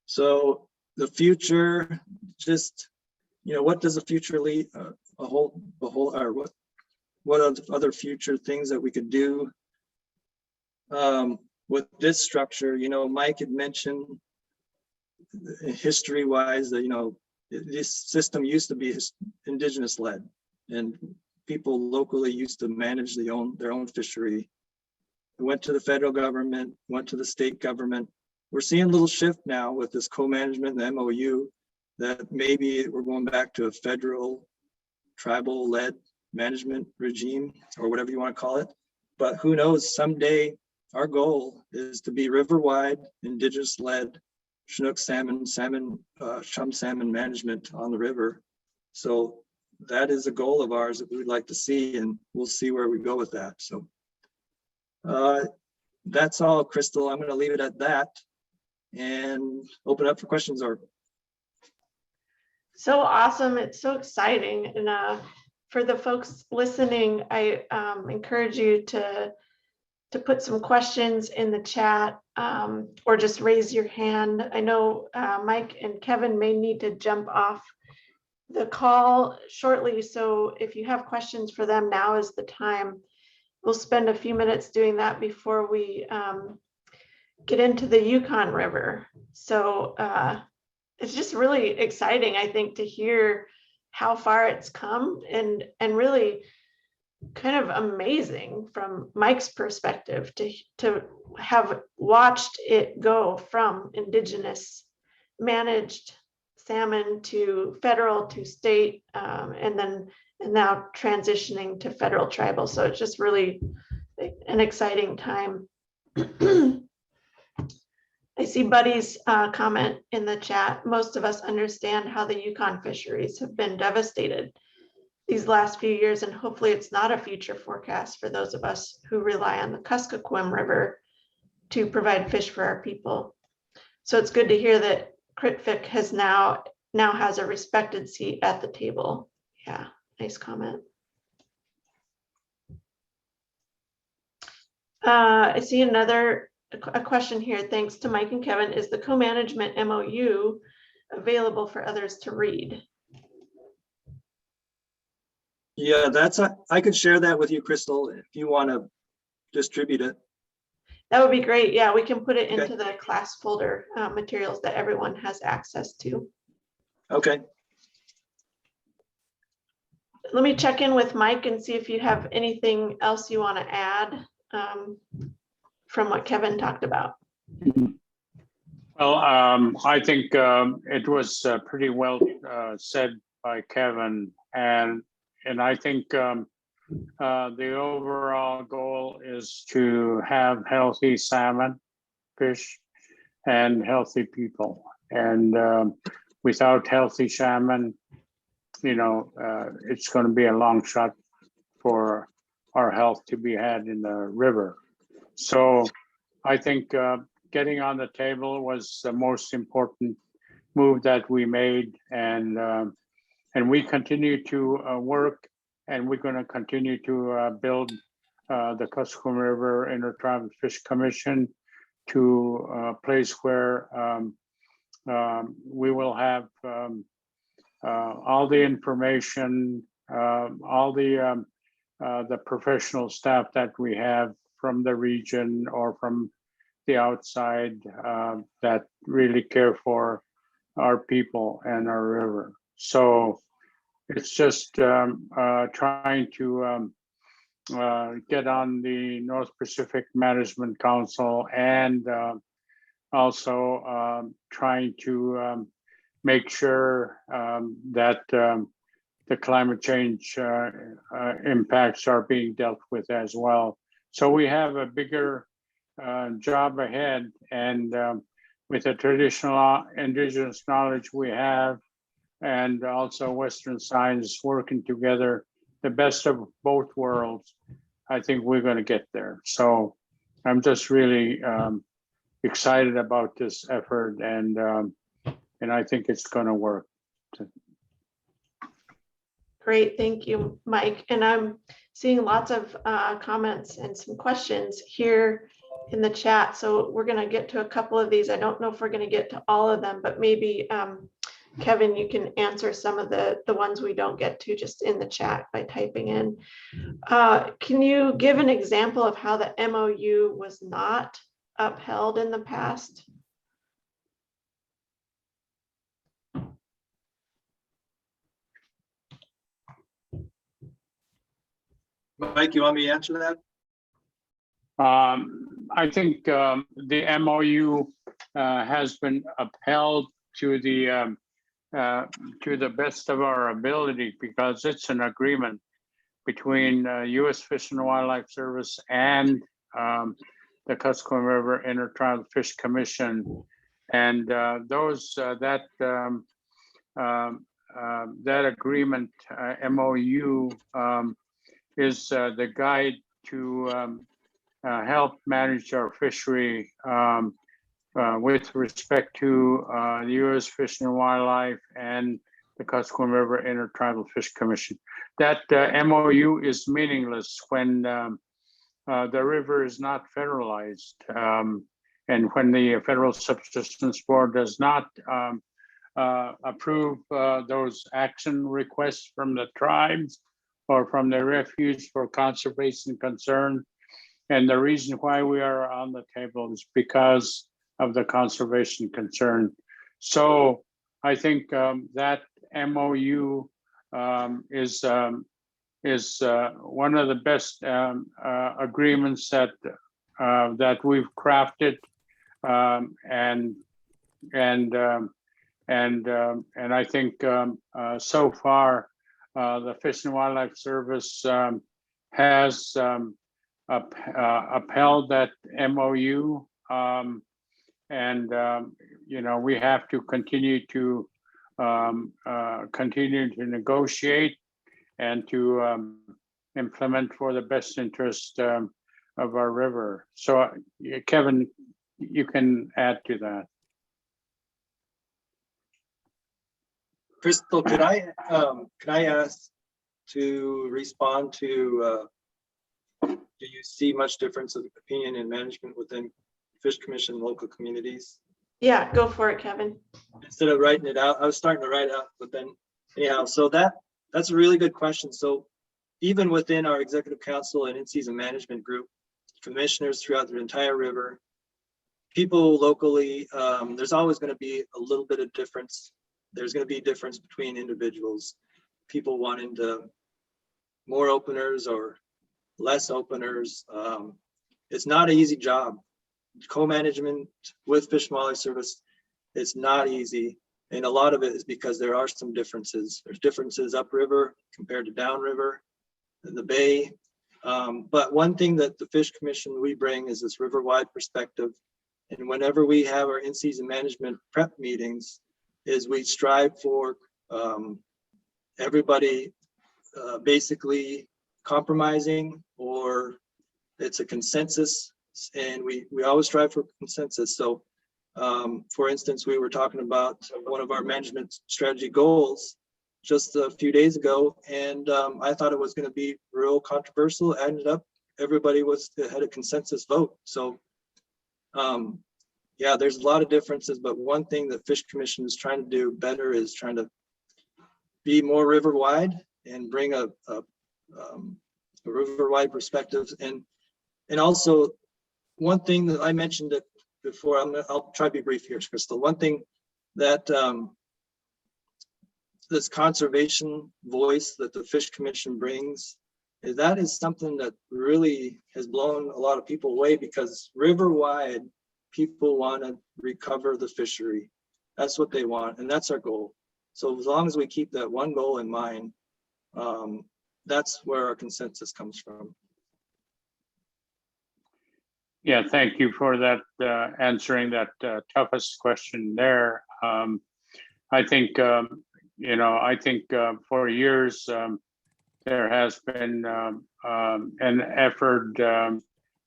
So the future, just, what does the future lead, or what are the other future things that we could do with this structure? Mike had mentioned history-wise that, this system used to be Indigenous led, and people locally used to manage their own fishery. It went to the federal government, went to the state government. We're seeing a little shift now with this co-management and the MOU that maybe we're going back to a federal tribal led management regime or whatever you want to call it. But who knows, someday our goal is to be river-wide, Indigenous led Chinook salmon, chum salmon management on the river. So that is a goal of ours that we would like to see, and we'll see where we go with that. So that's all, Crystal. I'm going to leave it at that and open up for questions or. So awesome. It's so exciting. And for the folks listening, I encourage you to put some questions in the chat or just raise your hand. I know Mike and Kevin may need to jump off the call shortly. So if you have questions for them, now is the time. We'll spend a few minutes doing that before we get into the Yukon River. So it's just really exciting, I think, to hear how far it's come and really kind of amazing from Mike's perspective to have watched it go from Indigenous managed salmon to federal to state and now transitioning to federal tribal. So it's just really an exciting time. I see Buddy's comment in the chat. Most of us understand how the Yukon fisheries have been devastated these last few years, and hopefully it's not a future forecast for those of us who rely on the Kuskokwim River to provide fish for our people. So it's good to hear that CritFic has now has a respected seat at the table. Yeah, nice comment. I see a question here. Thanks to Mike and Kevin. Is the co-management MOU available for others to read? Yeah, I could share that with you, Crystal, if you want to distribute it. That would be great. Yeah, we can put it Okay. into the class folder materials that everyone has access to. Okay. Let me check in with Mike and see if you have anything else you want to add from what Kevin talked about. Well, I think it was pretty well said by Kevin, and I think the overall goal is to have healthy salmon fish and healthy people. And without healthy salmon, it's going to be a long shot for our health to be had in the river. So I think getting on the table was the most important move that we made, and we continue to work, and we're going to continue to build the Kuskokwim River Intertribal Fish Commission to a place where we will have all the information, all the professional staff that we have from the region or from the outside that really care for our people and our river. So it's just trying to get on the North Pacific Management Council and also trying to make sure that the climate change impacts are being dealt with as well. So we have a bigger job ahead, and with the traditional Indigenous knowledge we have, and also Western science working together, the best of both worlds, I think we're going to get there. So I'm just really excited about this effort, and I think it's going to work. Great, thank you, Mike. And I'm seeing lots of comments and some questions here in the chat. So we're going to get to a couple of these. I don't know if we're going to get to all of them, but maybe Kevin, you can answer some of the ones we don't get to just in the chat by typing in. Can you give an example of how the MOU was not upheld in the past? Mike, you want me to answer that? I think the MOU has been upheld to the best of our ability, because it's an agreement between U.S. Fish and Wildlife Service and the Kuskokwim River Intertribal Fish Commission, and that agreement MOU is the guide to help manage our fishery with respect to the U.S. Fish and Wildlife and the Kuskokwim River Intertribal Fish Commission. That MOU is meaningless when the river is not federalized, and when the Federal Subsistence Board does not approve those action requests from the tribes or from the refuge for conservation concern. And the reason why we are on the table is because of the conservation concern. So I think that MOU is one of the best agreements that we've crafted, and I think so far the Fish and Wildlife Service has upheld that MOU, and you know, we have to continue to negotiate and to implement for the best interest of our river. So Kevin, you can add to that. Crystal, could I ask to respond to, do you see much difference of opinion in management within Fish Commission local communities? Yeah, go for it, Kevin. Instead of writing it out, I was starting to write out, but then anyhow, so that's a really good question. So even within our executive council and in-season management group, commissioners throughout the entire river, people locally, there's always going to be a little bit of difference. There's going to be a difference between individuals, people wanting to more openers or less openers. It's not an easy job. Co-management with Fish and Wildlife Service, it's not easy. And a lot of it is because there are some differences. There's differences upriver compared to downriver in the bay. But one thing that the Fish Commission we bring is this river-wide perspective. And whenever we have our in-season management prep meetings, is we strive for everybody basically compromising, or it's a consensus, and we always strive for consensus. So for instance, we were talking about one of our management strategy goals just a few days ago, and I thought it was going to be real controversial. It ended up everybody had a consensus vote. So yeah, there's a lot of differences, but one thing the Fish Commission is trying to do better is trying to be more river wide and bring a river wide perspective. And also one thing that I mentioned it before, I'll try to be brief here, Crystal. One thing that this conservation voice that the Fish Commission brings, that is something that really has blown a lot of people away, because river wide, people want to recover the fishery. That's what they want, and that's our goal. So as long as we keep that one goal in mind, that's where our consensus comes from. Yeah, thank you for that, answering that toughest question there. I think, you know, I think for years there has been an effort,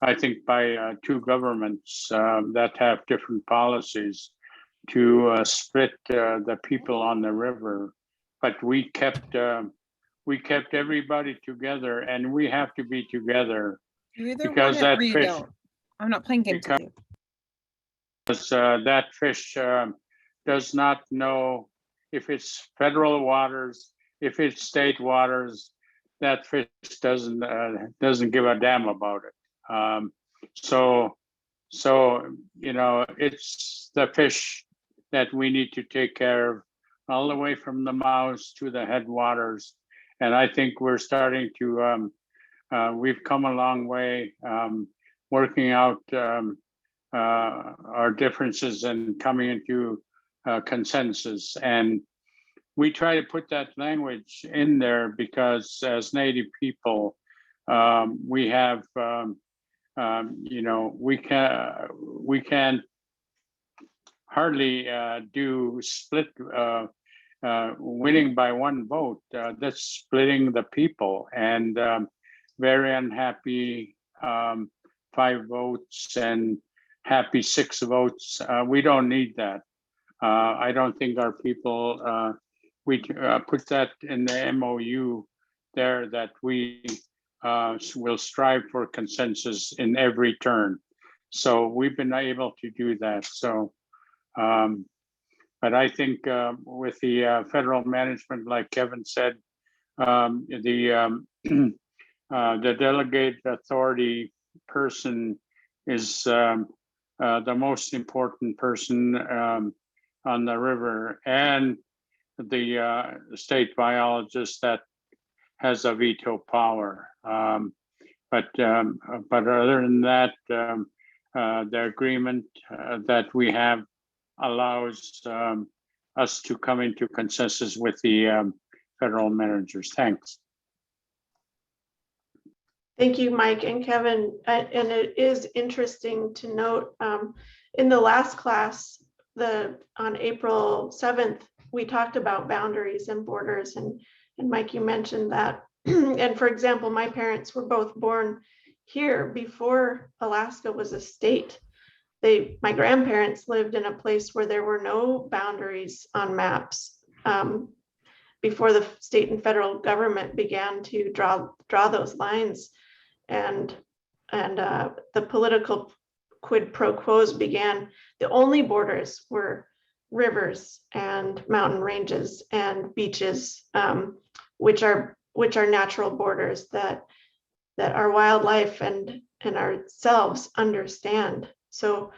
I think by two governments that have different policies to split the people on the river, but we kept everybody together, and we have to be together. You either because want it that or you fish, don't. I'm not playing games with you. because that fish does not know if it's federal waters, if it's state waters. That fish doesn't give a damn about it. So you know, it's the fish that we need to take care of, all the way from the mouths to the headwaters. And I think we're starting to we've come a long way working out our differences and coming into consensus. And we try to put that language in there because as Native people, we have, you know, we can't hardly do split winning by one vote. That's splitting the people, and very unhappy 5 votes and happy 6 votes. We don't need that. I don't think our people, we put that in the MOU there that we will strive for consensus in every turn. So we've been able to do that. So, but I think with the federal management, like Kevin said, the delegate authority person is the most important person on the river, and the state biologist that has a veto power. But other than that, the agreement that we have allows us to come into consensus with the federal managers. Thanks. Thank you, Mike and Kevin. And it is interesting to note in the last class, on April 7th, we talked about boundaries and borders, and Mike, you mentioned that. And for example, my parents were both born here before Alaska was a state. My grandparents lived in a place where there were no boundaries on maps before the state and federal government began to draw those lines, and the political quid pro quos began. The only borders were rivers and mountain ranges and beaches, which are natural borders that our wildlife and ourselves understand. So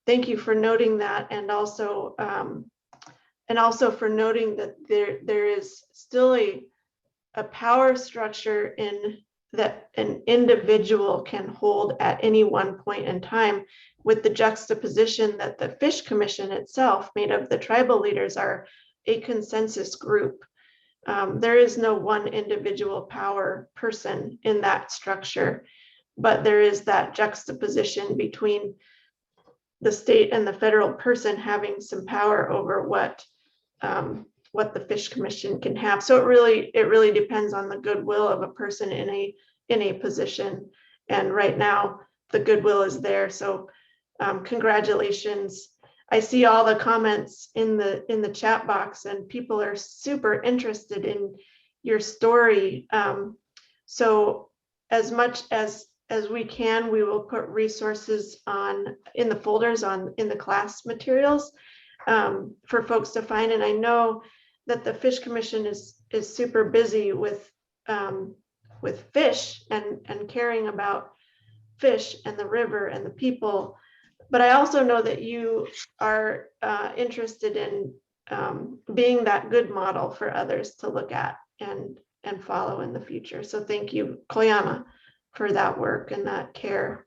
thank you for noting that, and also for noting that there is still a power structure in that an individual can hold at any one point in time, with the juxtaposition that the Fish Commission itself, made of the tribal leaders, are a consensus group. There is no one individual power person in that structure, but there is that juxtaposition between the state and the federal person having some power over what the Fish Commission can have. So it really depends on the goodwill of a person in a position. And right now the goodwill is there. So congratulations. I see all the comments in the chat box, and people are super interested in your story. So as much as we can, we will put resources in the folders in the class materials for folks to find. And I know that the Fish Commission is super busy with fish and caring about fish and the river and the people. But I also know that you are interested in being that good model for others to look at and follow in the future. So thank you, Koyana, for that work and that care.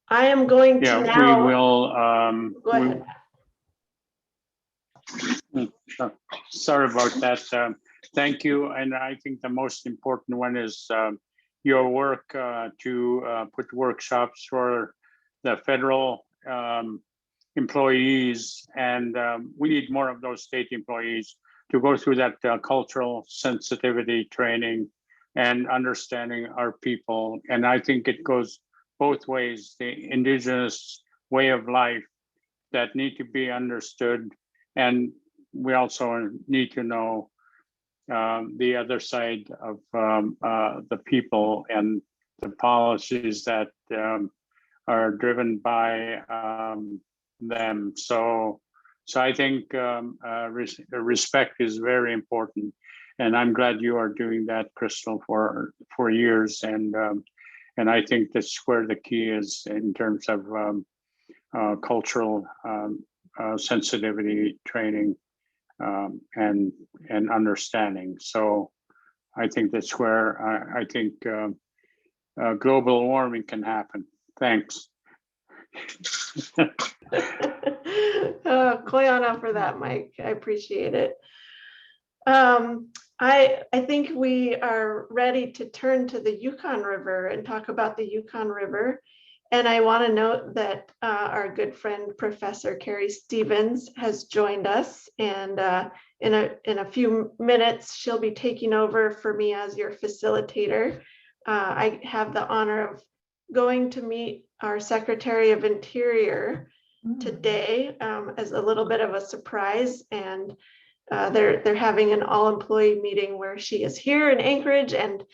I am going to now. We will. Go ahead. Sorry about that. Thank you. And I think the most important one is your work to put workshops for the federal employees. And we need more of those state employees to go through that cultural sensitivity training and understanding our people. And I think it goes both ways, the Indigenous way of life that need to be understood. And we also need to know the other side of the people and the policies that are driven by them. So I think respect is very important, and I'm glad you are doing that, Crystal, for years. And I think that's where the key is in terms of cultural sensitivity training and understanding. So I think that's where I think global warming can happen. Thanks. Koyana for that, Mike. I appreciate it. I think we are ready to turn to the Yukon River and talk about the Yukon River. And I want to note that our good friend, Professor Carrie Stevens, has joined us. And in a few minutes, she'll be taking over for me as your facilitator. I have the honor of going to meet our Secretary of Interior today as a little bit of a surprise. And they're having an all-employee meeting where she is here in Anchorage, and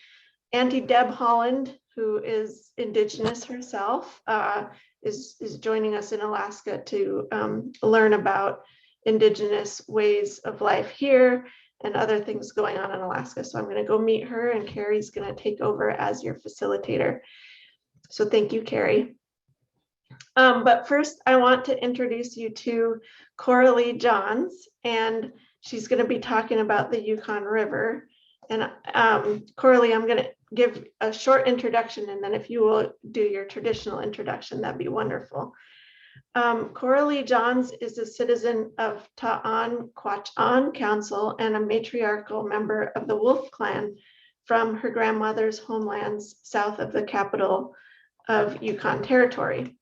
Auntie Deb Holland, who is Indigenous herself, is joining us in Alaska to learn about Indigenous ways of life here and other things going on in Alaska. So I'm going to go meet her, and Carrie's going to take over as your facilitator. So thank you, Carrie. But first, I want to introduce you to Coralee Johns, and she's going to be talking about the Yukon River. And Coralee, I'm going to give a short introduction, and then if you will do your traditional introduction, that'd be wonderful. Coralee Johns is a citizen of Ta'an-Quat'an Council and a matriarchal member of the Wolf Clan from her grandmother's homelands south of the capital of Yukon Territory,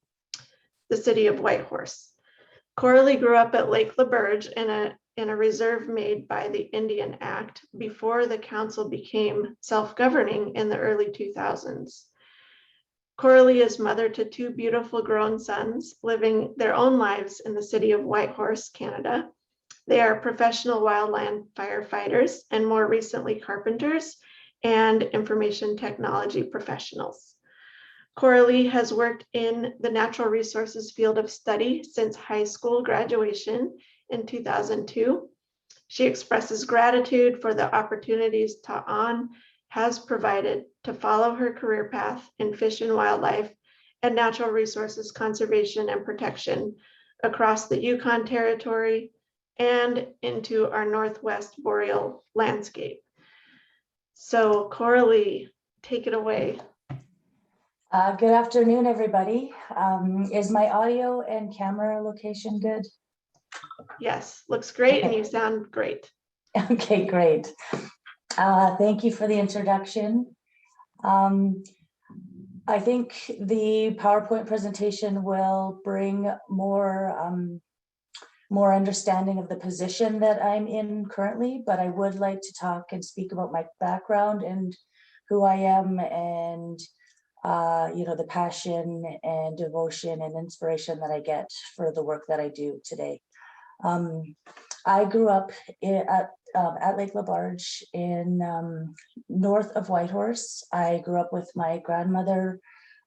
the city of Whitehorse. Coralee grew up at Lake LaBerge in a reserve made by the Indian Act before the council became self-governing in the early 2000s. Coralee is mother to two beautiful grown sons living their own lives in the city of Whitehorse, Canada. They are professional wildland firefighters and more recently carpenters and information technology professionals. Coralee has worked in the natural resources field of study since high school graduation in 2002. She expresses gratitude for the opportunities Ta'an has provided to follow her career path in fish and wildlife and natural resources conservation and protection across the Yukon Territory and into our Northwest Boreal landscape. So Coralee, take it away. Good afternoon, everybody. Is my audio and camera location good? Yes, looks great, and you sound great. Okay, great. Thank you for the introduction. I think the PowerPoint presentation will bring more understanding of the position that I'm in currently, but I would like to talk and speak about my background and who I am, and the passion and devotion and inspiration that I get for the work that I do today. I grew up at Lake LaBerge in north of Whitehorse. I grew up with my grandmother,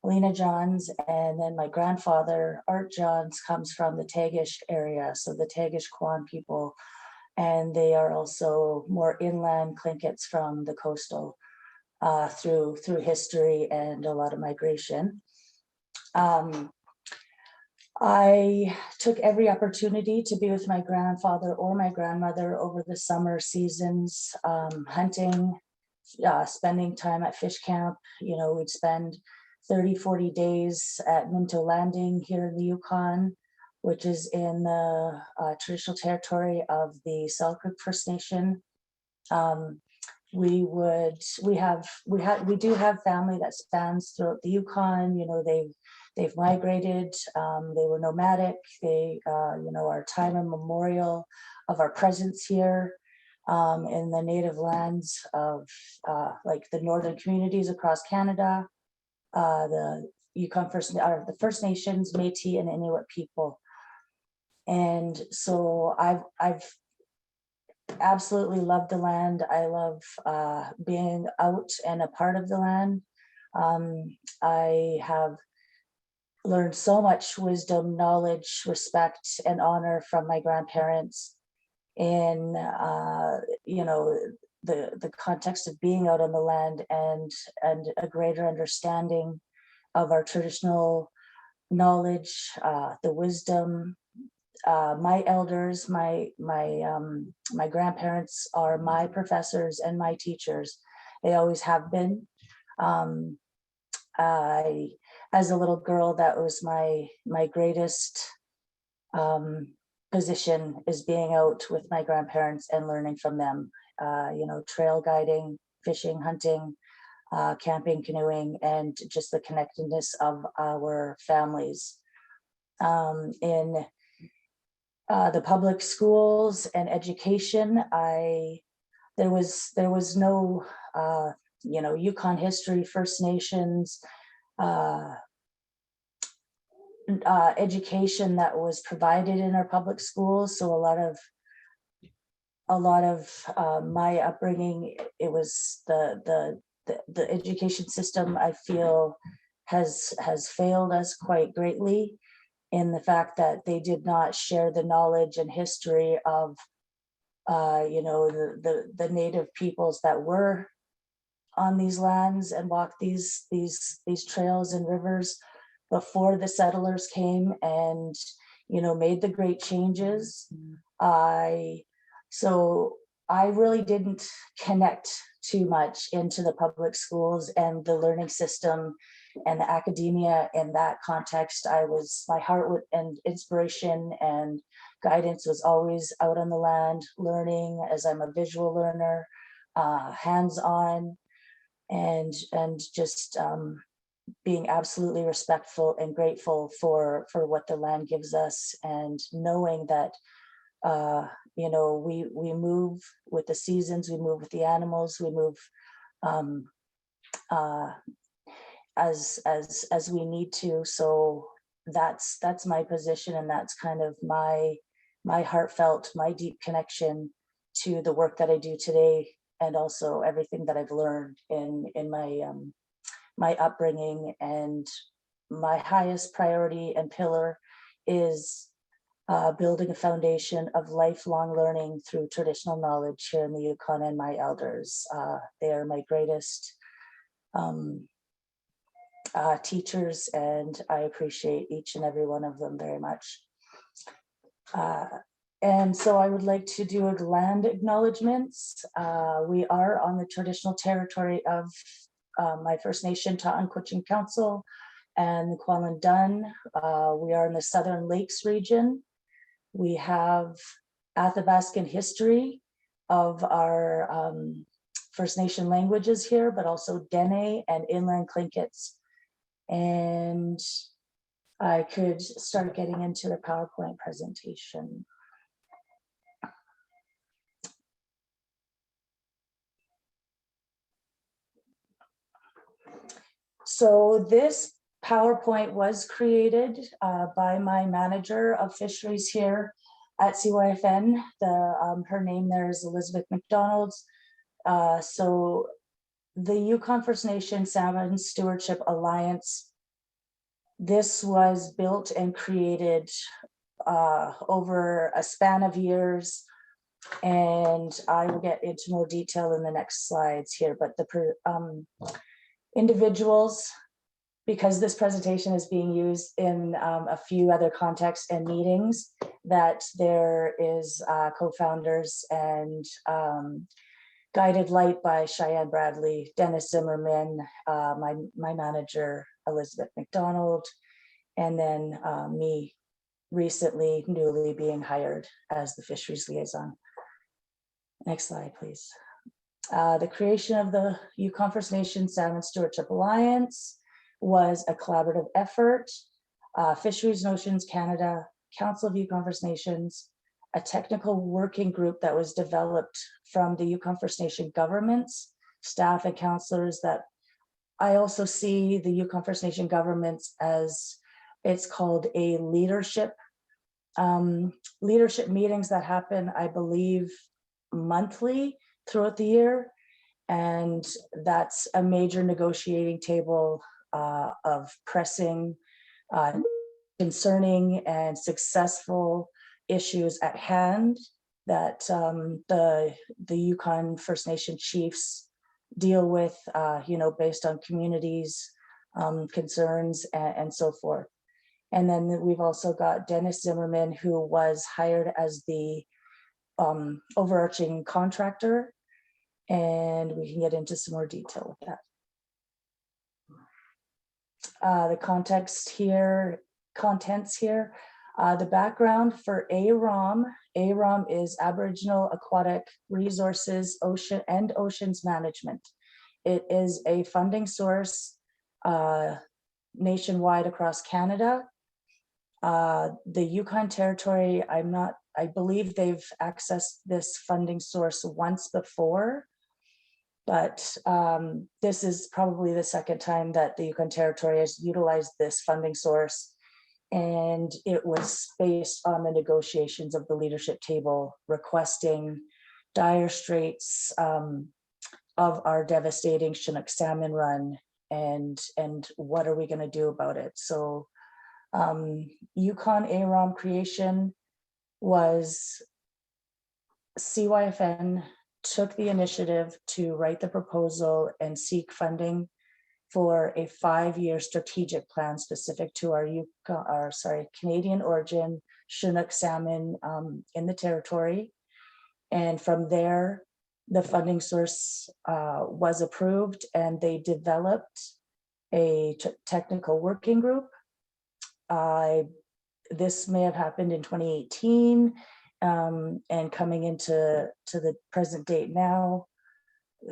Lena Johns, and then my grandfather, Art Johns, comes from the Tagish area, so the Tagish Kwan people, and they are also more inland Tlinkits from the coastal through history and a lot of migration. I took every opportunity to be with my grandfather or my grandmother over the summer seasons, hunting, spending time at fish camp. We'd spend 30, 40 days at Minto Landing here in the Yukon, which is in the traditional territory of the Selkirk First Nation. We do have family that spans throughout the Yukon. They've migrated, they were nomadic. They, our time immemorial of our presence here in the native lands of like the northern communities across Canada, the Yukon the First Nations, Métis, and Inuit people. And so I've absolutely loved the land. I love being out and a part of the land. I have learned so much wisdom, knowledge, respect, and honor from my grandparents in the context of being out on the land, and a greater understanding of our traditional knowledge, the wisdom. My elders, my grandparents are my professors and my teachers. They always have been. As a little girl, that was my greatest position, is being out with my grandparents and learning from them. Trail guiding, fishing, hunting, camping, canoeing, and just the connectedness of our families. In the public schools and education, there was no Yukon history, First Nations education that was provided in our public schools. So a lot of my upbringing, it was the education system, I feel has failed us quite greatly, in the fact that they did not share the knowledge and history of the native peoples that were on these lands and walked these trails and rivers before the settlers came and made the great changes. So I really didn't connect too much into the public schools and the learning system and the academia in that context. My heart and inspiration and guidance was always out on the land, learning, as I'm a visual learner, hands-on, and just being absolutely respectful and grateful for what the land gives us, and knowing that we move with the seasons, we move with the animals, we move as we need to. So that's my position, and that's kind of my heartfelt, my deep connection to the work that I do today, and also everything that I've learned in my upbringing. And my highest priority and pillar is building a foundation of lifelong learning through traditional knowledge here in the Yukon, and my elders. They are my greatest teachers, and I appreciate each and every one of them very much. And so I would like to do land acknowledgements. We are on the traditional territory of my First Nation, Taanquitchim Council, and the Kwalin-Dun. We are in the Southern Lakes region. We have Athabascan history of our First Nation languages here, but also Dene and Inland Tlinkits. And I could start getting into the PowerPoint presentation. So this PowerPoint was created by my manager of fisheries here at CYFN. Her name there is Elizabeth McDonald. So the Yukon First Nation Salmon Stewardship Alliance, this was built and created over a span of years, and I will get into more detail in the next slides here. But the individuals, because this presentation is being used in a few other contexts and meetings, that there is co-founders and Guided Light by Cheyenne Bradley, Dennis Zimmerman, my manager, Elizabeth McDonald, and then me recently, newly being hired as the fisheries liaison. Next slide, please. The creation of the Yukon First Nation Salmon Stewardship Alliance was a collaborative effort. Fisheries and Oceans Canada, Council of Yukon First Nations, a technical working group that was developed from the Yukon First Nation governments, staff and counselors. That I also see the Yukon First Nation governments as, it's called a leadership meetings that happen, I believe, monthly throughout the year. And that's a major negotiating table of pressing, concerning and successful issues at hand that the Yukon First Nation chiefs deal with, based on communities, concerns, and so forth. And then we've also got Dennis Zimmerman, who was hired as the overarching contractor, and we can get into some more detail with that. The contents here, the background for AAROM. AAROM is Aboriginal Aquatic Resources, Oceans Management. it is a funding source nationwide across Canada. The Yukon territory, I believe they've accessed this funding source once before, but this is probably the second time that the Yukon territory has utilized this funding source. And it was based on the negotiations of the leadership table requesting dire straits of our devastating Chinook salmon run, and what are we going to do about it? So Yukon AAROM creation was CYFN took the initiative to write the proposal and seek funding for a 5-year strategic plan specific to our Canadian origin Chinook salmon in the territory. And from there, the funding source was approved, and they developed a technical working group. This may have happened in 2018, and coming into the present date now,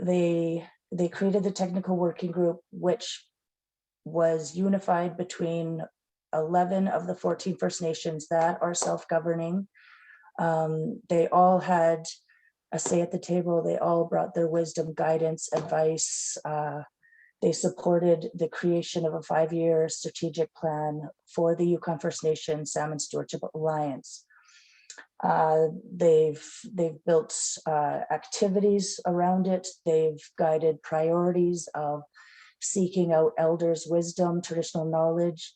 they created the technical working group, which was unified between 11 of the 14 First Nations that are self-governing. They all had a say at the table. They all brought their wisdom, guidance, advice. They supported the creation of a 5-year strategic plan for the Yukon First Nation Salmon Stewardship Alliance. They've built activities around it. They've guided priorities of seeking out elders' wisdom, traditional knowledge,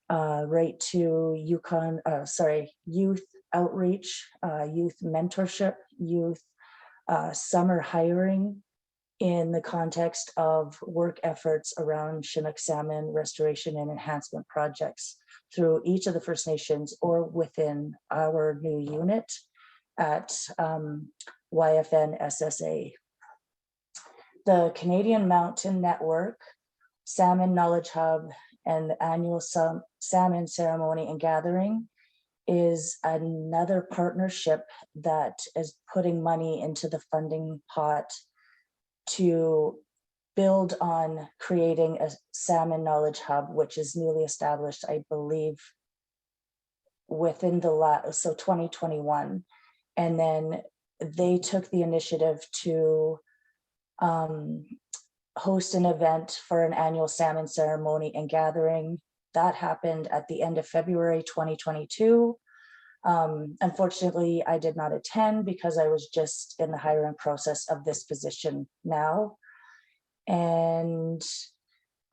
right to youth outreach, youth mentorship, youth summer hiring in the context of work efforts around Chinook salmon restoration and enhancement projects through each of the First Nations or within our new unit at YFN SSA. The Canadian Mountain Network, Salmon Knowledge Hub, and the annual Salmon Ceremony and Gathering is another partnership that is putting money into the funding pot to build on creating a Salmon Knowledge Hub, which is newly established, I believe, within the 2021. And then they took the initiative to host an event for an annual salmon ceremony and gathering. That happened at the end of February 2022. Unfortunately, I did not attend because I was just in the hiring process of this position now. And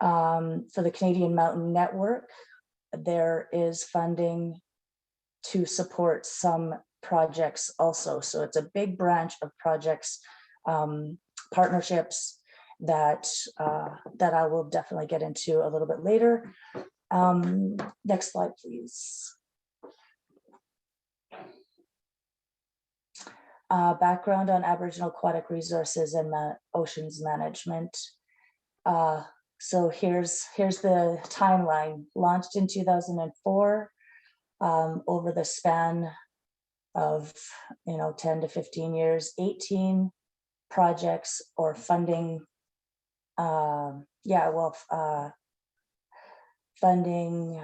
for the Canadian Mountain Network, there is funding to support some projects also. So it's a big branch of projects, partnerships that I will definitely get into a little bit later. Next slide, please. Background on Aboriginal aquatic resources and oceans management. So here's the timeline. Launched in 2004, over the span of 10 to 15 years, 18 projects or funding. Funding,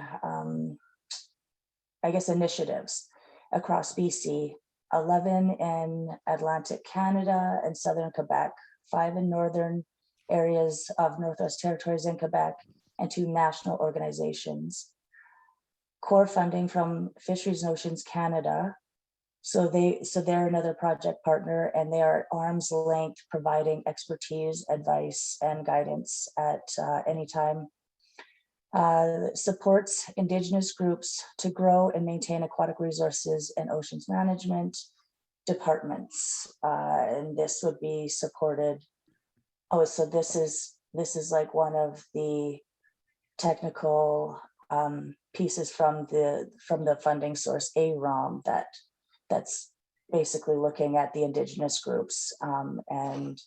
I guess, initiatives across BC. 11 in Atlantic Canada and Southern Quebec, 5 in northern areas of Northwest Territories in Quebec, and 2 national organizations. Core funding from Fisheries and Oceans Canada. So they're another project partner, and they are at arm's length providing expertise, advice, and guidance at any time. Supports Indigenous groups to grow and maintain aquatic resources and oceans management departments. And this would be supported. Oh, so this is like one of the technical pieces from the funding source AAROM that's basically looking at the Indigenous groups and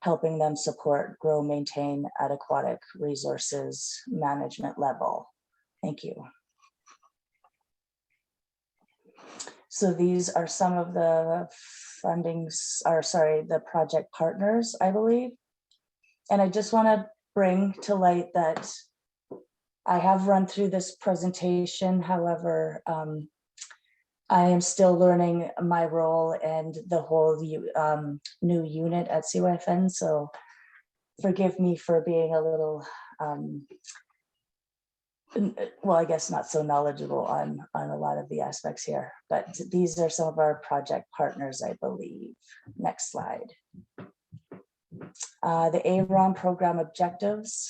helping them support, grow, maintain at aquatic resources management level. Thank you. So these are some of the the project partners, I believe. And I just want to bring to light that I have run through this presentation. However, I am still learning my role and the whole new unit at CYFN. So forgive me for being a little, well, I guess not so knowledgeable on a lot of the aspects here, but these are some of our project partners, I believe. Next slide. The AAROM program objectives: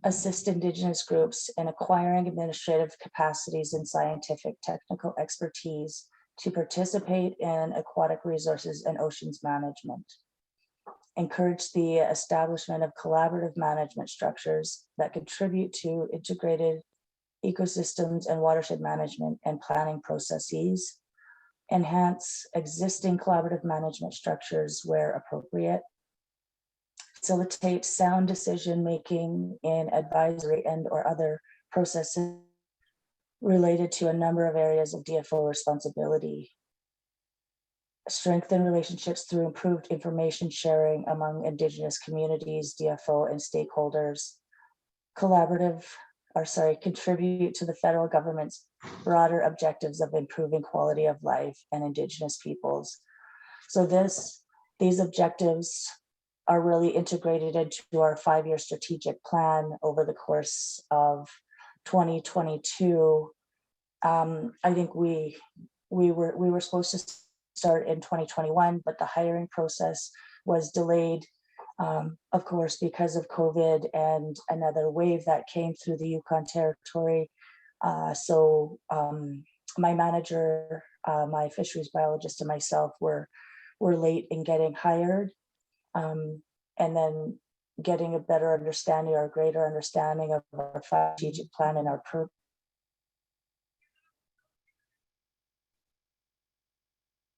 assist Indigenous groups in acquiring administrative capacities and scientific technical expertise to participate in aquatic resources and oceans management. Encourage the establishment of collaborative management structures that contribute to integrated ecosystems and watershed management and planning processes. Enhance existing collaborative management structures where appropriate. Facilitate sound decision-making in advisory and or other processes related to a number of areas of DFO responsibility. Strengthen relationships through improved information sharing among Indigenous communities, DFO, and stakeholders. Contribute to the federal government's broader objectives of improving quality of life and Indigenous peoples. So these objectives are really integrated into our 5-year strategic plan over the course of 2022. I think we were supposed to start in 2021, but the hiring process was delayed, of course, because of COVID and another wave that came through the Yukon territory. So my manager, my fisheries biologist, and myself were late in getting hired. And then getting a better understanding or a greater understanding of our strategic plan and our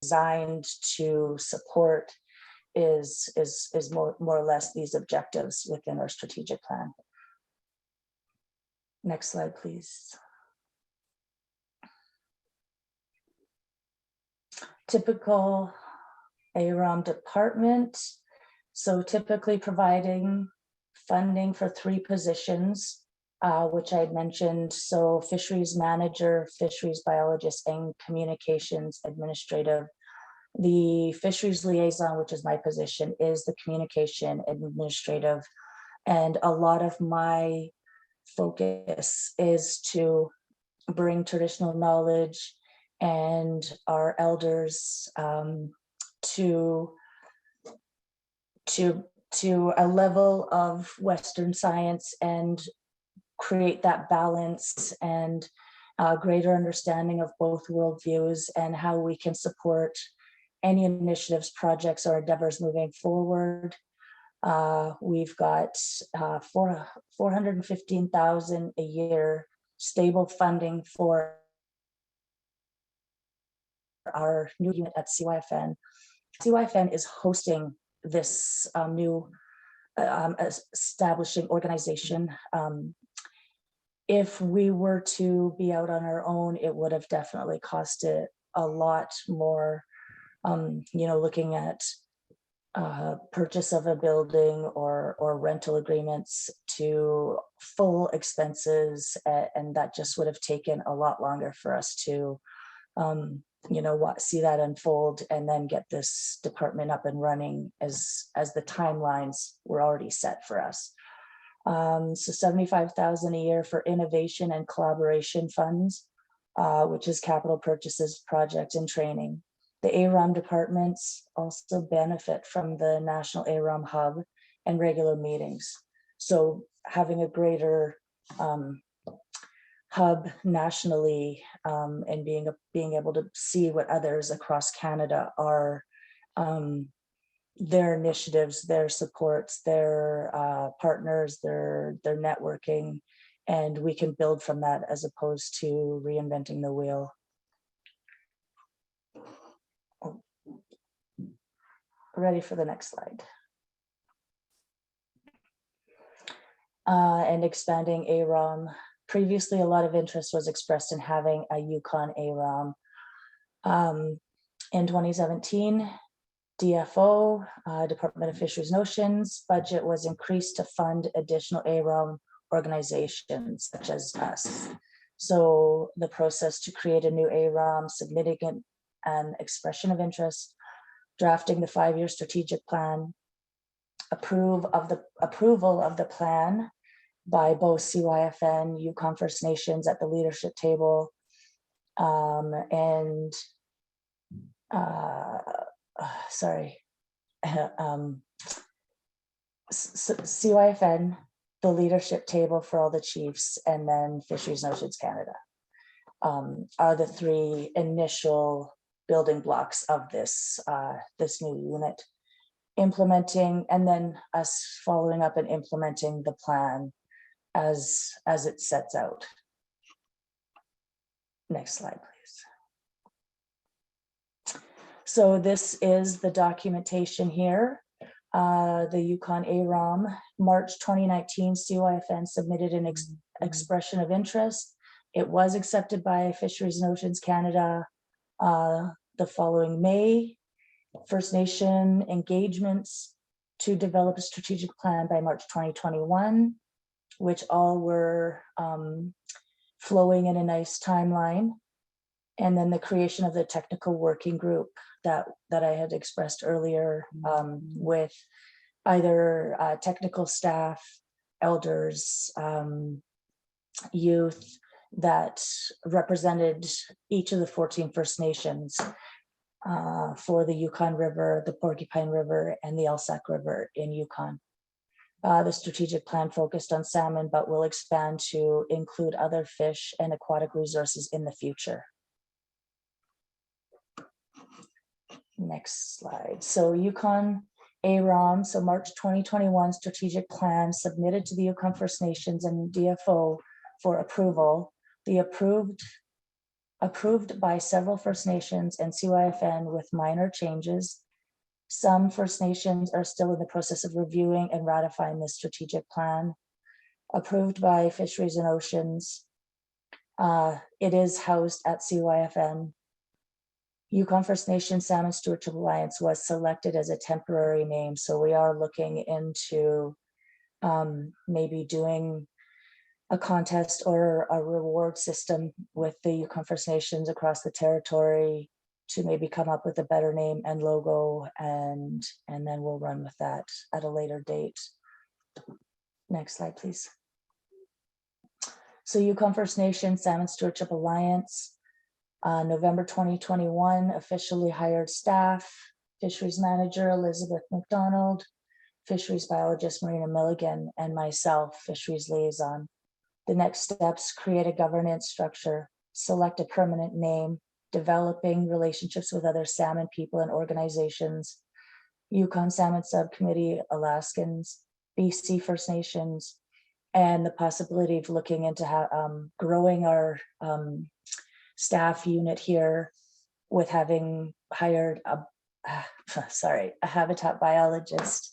designed to support is more or less these objectives within our strategic plan. Next slide, please. Typical AAROM department. So typically providing funding for 3 positions, which I had mentioned. So fisheries manager, fisheries biologist, and communications administrative. The fisheries liaison, which is my position, is the communication administrative. And a lot of my focus is to bring traditional knowledge and our elders to a level of Western science and create that balance and greater understanding of both worldviews and how we can support any initiatives, projects, or endeavors moving forward. We've got $415,000 a year stable funding for our new unit at CYFN. CYFN is hosting this new establishing organization. If we were to be out on our own, it would have definitely costed a lot more, looking at purchase of a building or rental agreements to full expenses, and that just would have taken a lot longer for us to see that unfold and then get this department up and running as the timelines were already set for us. So $75,000 a year for innovation and collaboration funds, which is capital purchases, project, and training. The AAROM departments also benefit from the National AAROM Hub and regular meetings. So having a greater hub nationally and being able to see what others across Canada are, their initiatives, their supports, their partners, their networking, and we can build from that as opposed to reinventing the wheel. Ready for the next slide. And expanding AAROM. Previously, a lot of interest was expressed in having a Yukon AAROM. In 2017, DFO, Department of Fisheries and Oceans, budget was increased to fund additional AAROM organizations such as us. So the process to create a new AAROM, submitting an expression of interest, drafting the 5-year strategic plan, approval of the plan by both CYFN, Yukon First Nations at the leadership table, and CYFN, the leadership table for all the chiefs, and then Fisheries and Oceans Canada are the 3 initial building blocks of this this new unit. Implementing, and then us following up and implementing the plan as it sets out. Next slide, please. So this is the documentation here. The Yukon AAROM, March 2019, CYFN submitted an expression of interest. It was accepted by Fisheries and Oceans Canada the following May. First Nation engagements to develop a strategic plan by March 2021, which all were flowing in a nice timeline. And then the creation of the technical working group that I had expressed earlier, with either technical staff, elders, youth that represented each of the 14 First Nations for the Yukon River, the Porcupine River, and the Elsack River in Yukon. The strategic plan focused on salmon, but will expand to include other fish and aquatic resources in the future. Next slide. So Yukon AAROM, so March 2021 strategic plan submitted to the Yukon First Nations and DFO for approval. The approved by several First Nations and CYFN with minor changes. Some First Nations are still in the process of reviewing and ratifying this strategic plan. Approved by Fisheries and Oceans. It is housed at CYFN. Yukon First Nations Salmon Stewardship Alliance was selected as a temporary name. So we are looking into maybe doing a contest or a reward system with the Yukon First Nations across the territory to maybe come up with a better name and logo, and then we'll run with that at a later date. Next slide, please. So Yukon First Nation Salmon Stewardship Alliance, November 2021, officially hired staff, Fisheries Manager Elizabeth McDonald, Fisheries Biologist Marina Milligan, and myself, Fisheries Liaison. The next steps: create a governance structure, select a permanent name, developing relationships with other salmon people and organizations, Yukon Salmon Subcommittee, Alaskans, BC First Nations, and the possibility of looking into growing our staff unit here with having hired a habitat biologist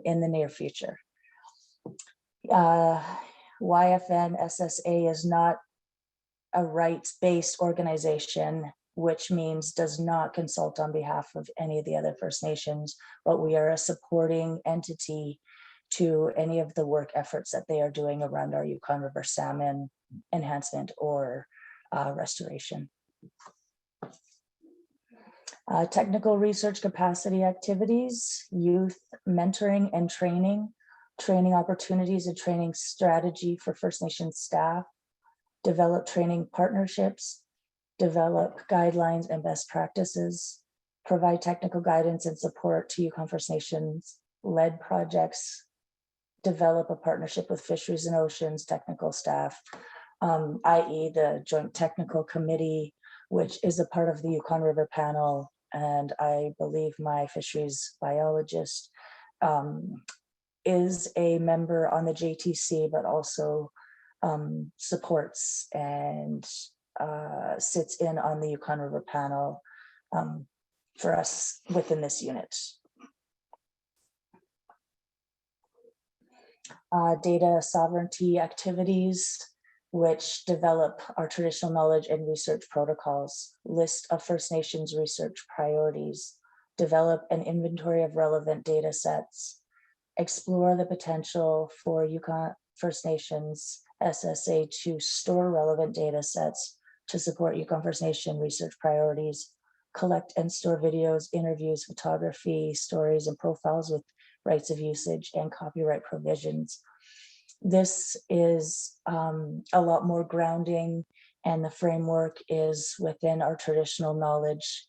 in the near future. YFN SSA is not a rights-based organization, which means does not consult on behalf of any of the other First Nations, but we are a supporting entity to any of the work efforts that they are doing around our Yukon River salmon enhancement or restoration. Technical research capacity activities, youth mentoring and training opportunities and training strategy for First Nations staff, develop training partnerships, develop guidelines and best practices, provide technical guidance and support to Yukon First Nations led projects, develop a partnership with Fisheries and Oceans technical staff, i.e. the Joint Technical Committee, which is a part of the Yukon River panel, and I believe my fisheries biologist is a member on the JTC, but also supports and sits in on the Yukon River panel for us within this unit. Data sovereignty activities, which develop our traditional knowledge and research protocols, list of First Nations research priorities, develop an inventory of relevant data sets, explore the potential for Yukon First Nations SSA to store relevant data sets to support Yukon First Nation research priorities, collect and store videos, interviews, photography, stories, and profiles with rights of usage and copyright provisions. This is a lot more grounding, and the framework is within our traditional knowledge,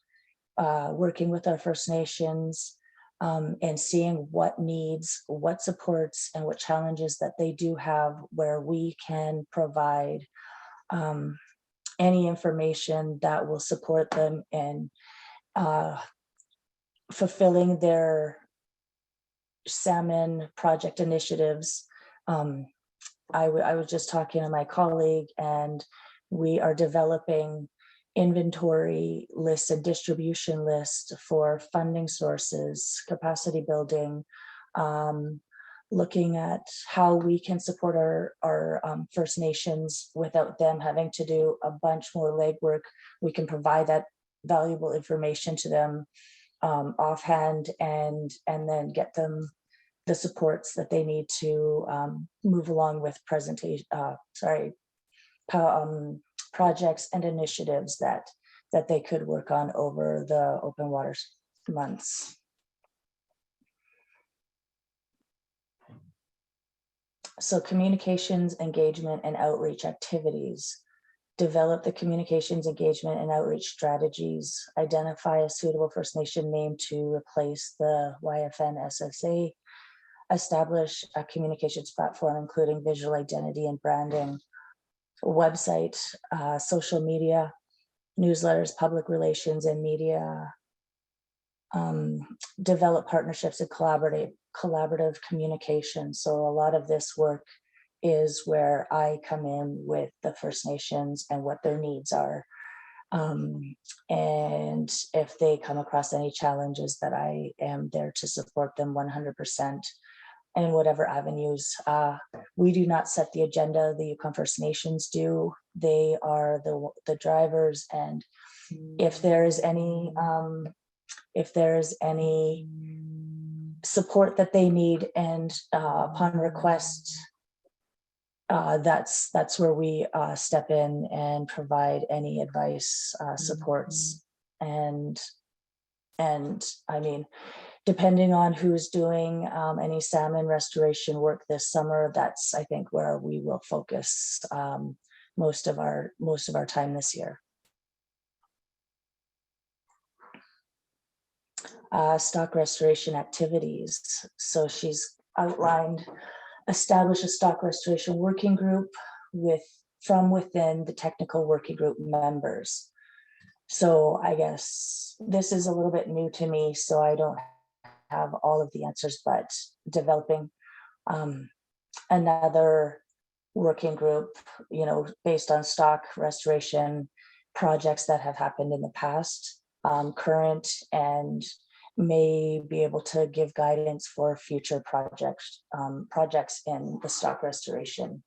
working with our First Nations, and seeing what needs, what supports, and what challenges that they do have, where we can provide any information that will support them in fulfilling their salmon project initiatives. I was just talking to my colleague, and we are developing inventory lists and distribution lists for funding sources, capacity building, looking at how we can support our First Nations without them having to do a bunch more legwork. We can provide that valuable information to them offhand, and then get them the supports that they need to move along with projects and initiatives that they could work on over the open waters months. So communications, engagement, and outreach activities. Develop the communications, engagement, and outreach strategies. Identify a suitable First Nation name to replace the YFN SSA. Establish a communications platform, including visual identity and branding, website, social media, newsletters, public relations, and media. Develop partnerships and collaborative communication. So a lot of this work is where I come in with the First Nations and what their needs are. And if they come across any challenges, that I am there to support them 100% in whatever avenues. We do not set the agenda, the Yukon First Nations do. They are the drivers, and if there is any support that they need, and upon request, that's where we step in and provide any advice, supports, and I mean, depending on who's doing any salmon restoration work this summer, that's, I think, where we will focus most of our time this year. Stock restoration activities. So she's outlined, establish a stock restoration working group from within the technical working group members. So I guess this is a little bit new to me, so I don't have all of the answers, but developing another working group, based on stock restoration projects that have happened in the past, current, and may be able to give guidance for future projects in the stock restoration.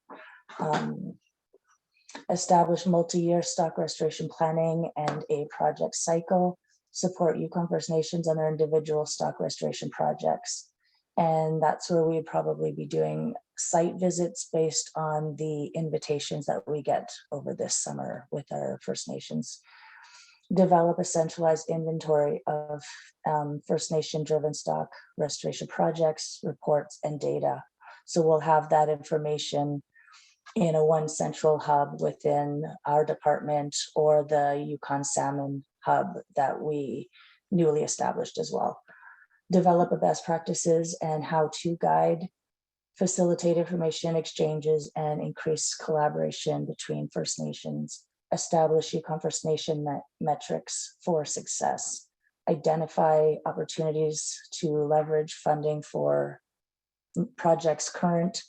Establish multi-year stock restoration planning and a project cycle. Support Yukon First Nations on their individual stock restoration projects. And that's where we'd probably be doing site visits based on the invitations that we get over this summer with our First Nations. Develop a centralized inventory of First Nation driven stock restoration projects, reports, and data. So we'll have that information in one central hub within our department, or the Yukon Salmon hub that we newly established as well. Develop a best practices and how-to guide, facilitate information exchanges, and increase collaboration between First Nations. Establish Yukon First Nation metrics for success. Identify opportunities to leverage funding for projects current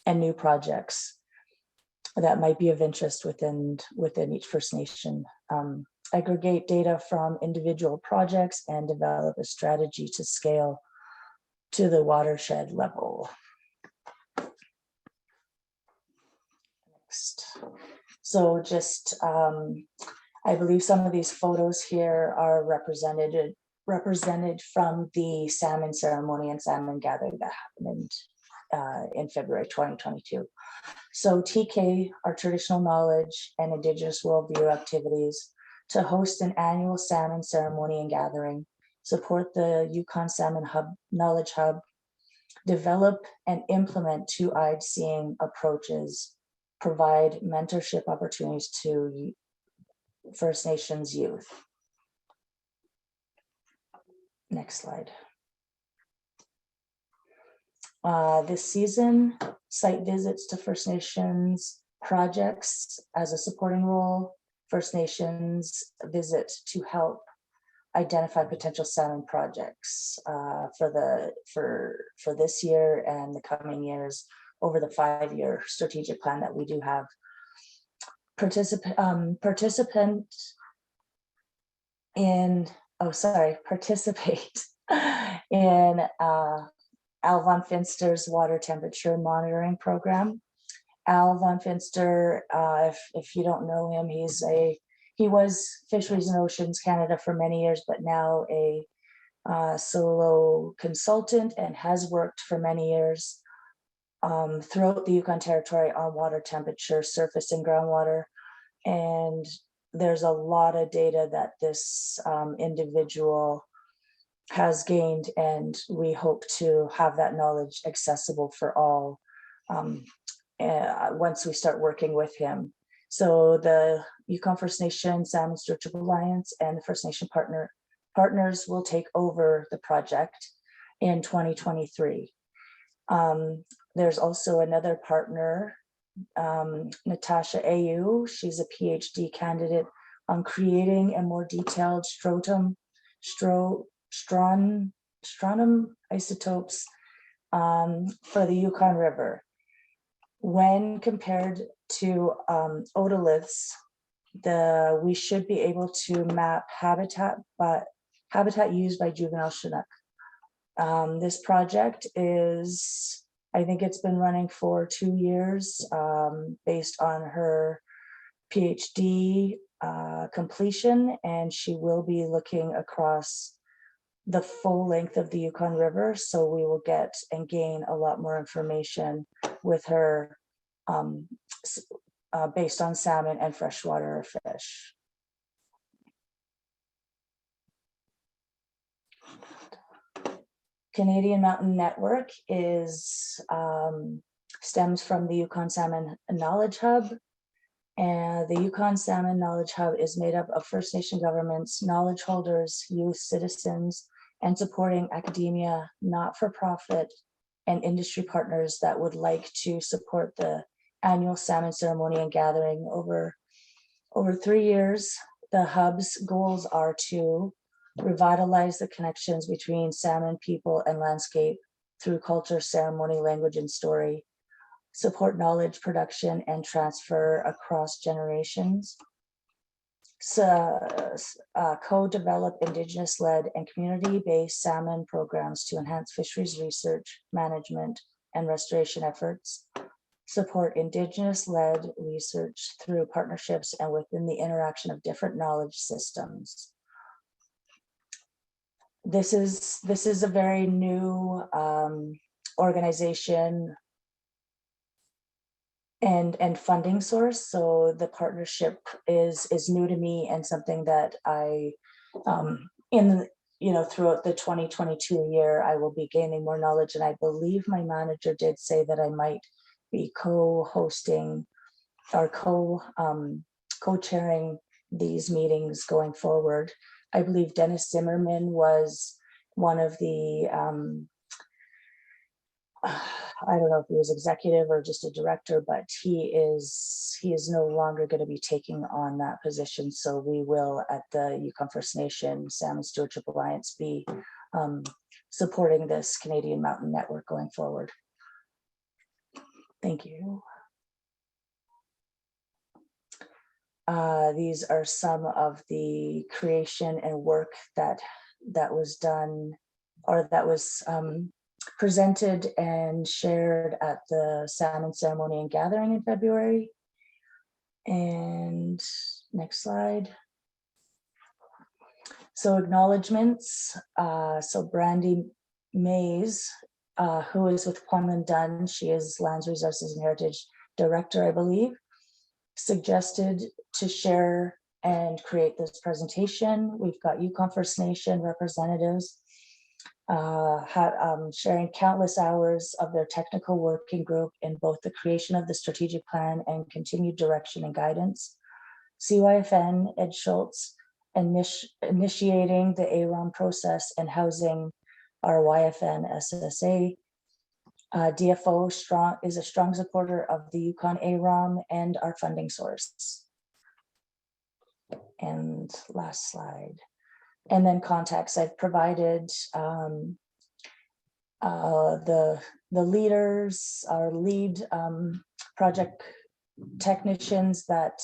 and new projects that might be of interest within each First Nation. Aggregate data from individual projects and develop a strategy to scale to the watershed level. Next. So just, I believe some of these photos here are represented from the salmon ceremony and salmon gathering that happened in February 2022. So TK, our traditional knowledge and Indigenous worldview activities, to host an annual salmon ceremony and gathering, support the Yukon Salmon Knowledge Hub, develop and implement two-eyed seeing approaches, provide mentorship opportunities to First Nations youth. Next slide. This season, site visits to First Nations projects as a supporting role, First Nations visit to help identify potential salmon projects for this year and the coming years over the 5-year strategic plan that we do have. Participate in Al von Finster's water temperature monitoring program. Al von Finster, if you don't know him, he was Fisheries and Oceans Canada for many years, but now a solo consultant and has worked for many years throughout the Yukon Territory on water temperature, surface and groundwater. And there's a lot of data that this individual has gained, and we hope to have that knowledge accessible for all once we start working with him. So the Yukon First Nation Salmon Stewardship Alliance and the First Nation partners will take over the project in 2023. There's also another partner, Natasha Ayu. She's a PhD candidate on creating a more detailed strontium isotopes for the Yukon River. When compared to otoliths, we should be able to map habitat used by juvenile Chinook. This project is, I think it's been running for 2 years based on her PhD completion, and she will be looking across the full length of the Yukon River. So we will get and gain a lot more information with her based on salmon and freshwater fish. Canadian Mountain Network stems from the Yukon Salmon Knowledge Hub. And the Yukon Salmon Knowledge Hub is made up of First Nation governments, knowledge holders, youth, citizens, and supporting academia, not-for-profit, and industry partners that would like to support the annual salmon ceremony and gathering over 3 years. The hub's goals are to revitalize the connections between salmon people and landscape through culture, ceremony, language, and story, support knowledge production and transfer across generations, co-develop Indigenous-led and community-based salmon programs to enhance fisheries research, management, and restoration efforts, support Indigenous-led research through partnerships and within the interaction of different knowledge systems. This is a very new organization and funding source. So the partnership is new to me and something that I, throughout the 2022 year, I will be gaining more knowledge. And I believe my manager did say that I might be co-hosting or co-chairing these meetings going forward. I believe Dennis Zimmerman was one of the, I don't know if he was executive or just a director, but he is no longer going to be taking on that position. So we will, at the Yukon First Nation Salmon Stewardship Alliance, be supporting this Canadian Mountain Network going forward. Thank you. These are some of the creation and work that was done, or that was presented and shared at the salmon ceremony and gathering in February. And next slide. So acknowledgements, so Brandy Mays, who is with Quanlan Dunn, she is Lands Resources and Heritage Director, I believe, suggested to share and create this presentation. We've got Yukon First Nation representatives sharing countless hours of their technical working group in both the creation of the strategic plan and continued direction and guidance. CYFN, Ed Schultz, initiating the AAROM process and housing our YFN SSA. DFO is a strong supporter of the Yukon AAROM and our funding source. And last slide. And then contacts I've provided the leaders, our lead project technicians that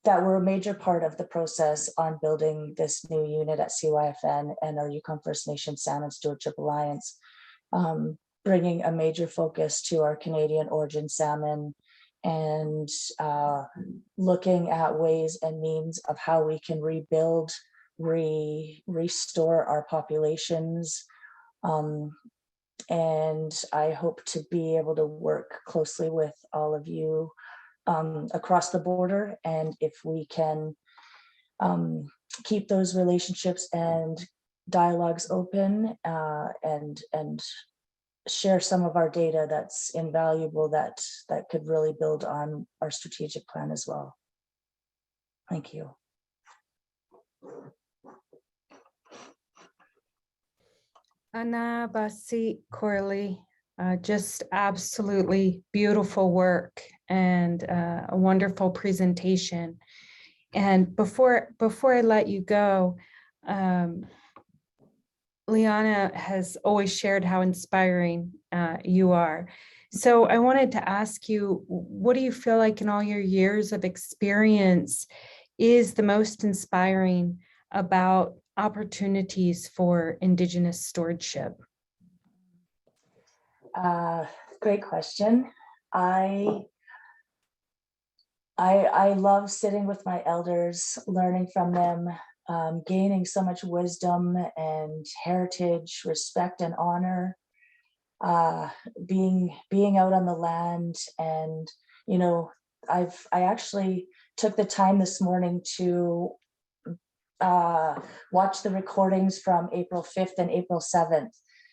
were a major part of the process on building this new unit at CYFN and our Yukon First Nation Salmon Stewardship Alliance, bringing a major focus to our Canadian origin salmon and looking at ways and means of how we can rebuild, restore our populations. And I hope to be able to work closely with all of you across the border. And if we can keep those relationships and dialogues open and share some of our data that's invaluable, that could really build on our strategic plan as well. Thank you. Anna, Basi, Coralee, just absolutely beautiful work and a wonderful presentation. And before I let you go, Liana has always shared how inspiring you are. So I wanted to ask you, what do you feel like in all your years of experience is the most inspiring about opportunities for Indigenous stewardship? Great question. I love sitting with my elders, learning from them, gaining so much wisdom and heritage, respect and honor, being out on the land. And, you know, I actually took the time this morning to watch the recordings from April 5th and April 7th.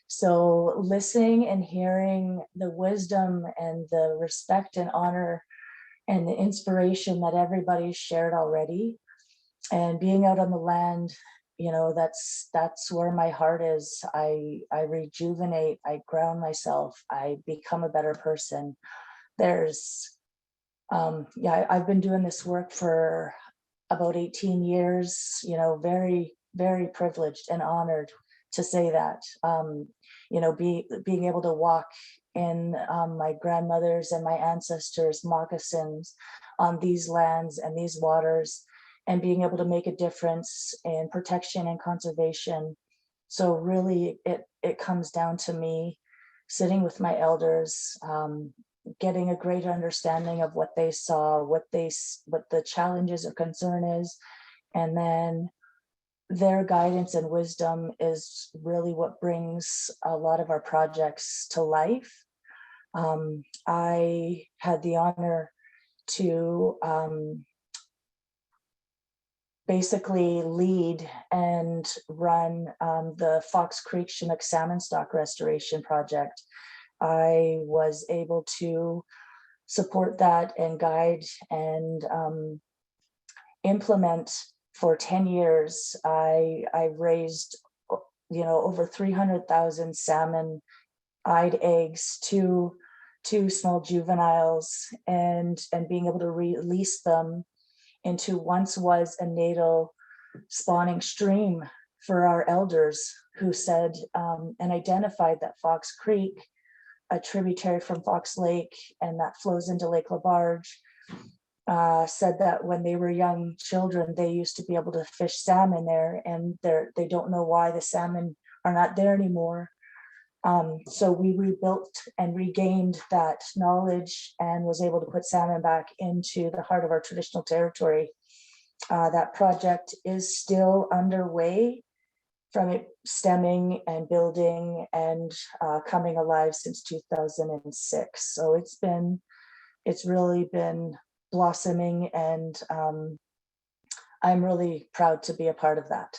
So listening and hearing the wisdom and the respect and honor and the inspiration that everybody's shared already, and being out on the land, you know, that's where my heart is. I rejuvenate, I ground myself, I become a better person. There's, I've been doing this work for about 18 years, you know, very, very privileged and honored to say that, you know, being able to walk in my grandmother's and my ancestors' moccasins on these lands and these waters, and being able to make a difference in protection and conservation. So really it comes down to me sitting with my elders, getting a greater understanding of what they saw, what the challenges or concern is, and then their guidance and wisdom is really what brings a lot of our projects to life. I had the honor to basically lead and run the Fox Creek Chinook salmon stock restoration project. I was able to support that and guide and implement for 10 years. I raised, you know, over 300,000 salmon-eyed eggs, two small juveniles, and being able to release them into once was a natal spawning stream for our elders, who said and identified that Fox Creek, a tributary from Fox Lake and that flows into Lake Labarge, said that when they were young children, they used to be able to fish salmon there, and they don't know why the salmon are not there anymore. So we rebuilt and regained that knowledge and was able to put salmon back into the heart of our traditional territory. That project is still underway, from it stemming and building and coming alive since 2006. So it's really been blossoming, and I'm really proud to be a part of that.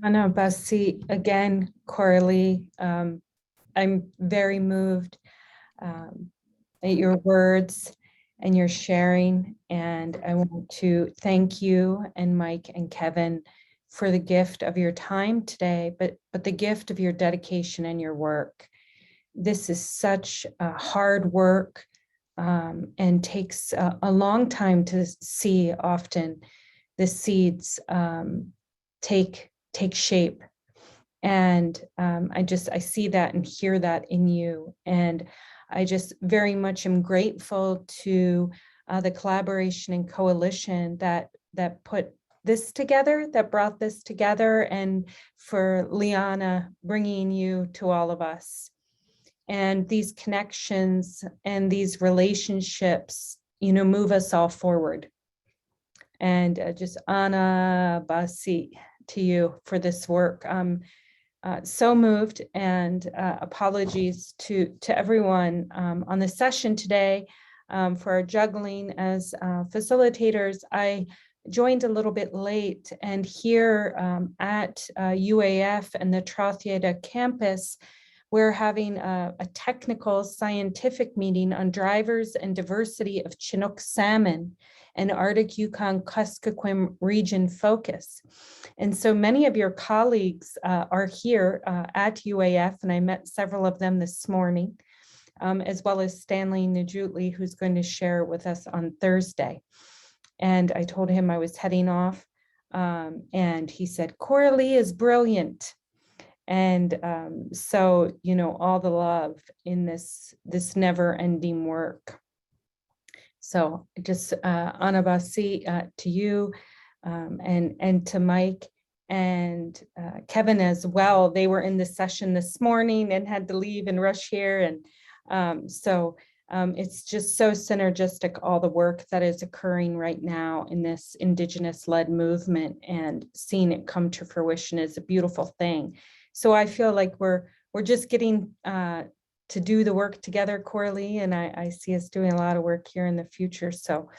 Anna Basi, again, Coralee, I'm very moved at your words and your sharing. And I want to thank you and Mike and Kevin for the gift of your time today, but the gift of your dedication and your work. This is such hard work and takes a long time to see often the seeds take shape. And I see that and hear that in you. And I just very much am grateful to the collaboration and coalition that put this together, that brought this together, and for Liana bringing you to all of us. And these connections and these relationships, move us all forward. And just Anna Basi to you for this work. So moved, and apologies to everyone on the session today for our juggling as facilitators. I joined a little bit late, and here at UAF and the Trothieta campus, we're having a technical scientific meeting on drivers and diversity of Chinook salmon and Arctic Yukon Kuskokwim region focus. And so many of your colleagues are here at UAF, and I met several of them this morning, as well as Stanley Najutli, who's going to share with us on Thursday. And I told him I was heading off, and he said, Coralee is brilliant. And so, all the love in this never-ending work. So just Anna Basi to you and to Mike and Kevin as well. They were in the session this morning and had to leave and rush here. And so it's just so synergistic, all the work that is occurring right now in this Indigenous-led movement, and seeing it come to fruition is a beautiful thing. So I feel like we're just getting to do the work together, Coralee, and I see us doing a lot of work here in the future. So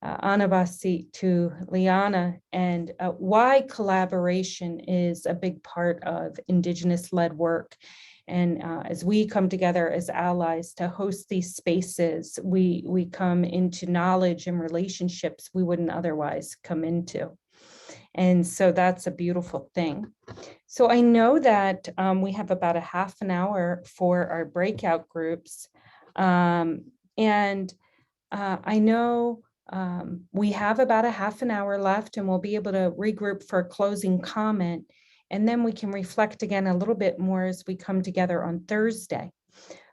Anna Basi to Liana, and why collaboration is a big part of Indigenous-led work. And as we come together as allies to host these spaces, we come into knowledge and relationships we wouldn't otherwise come into. And so that's a beautiful thing. So I know that we have about a half an hour for our breakout groups. And I know we have about a half an hour left, and we'll be able to regroup for a closing comment. And then we can reflect again a little bit more as we come together on Thursday.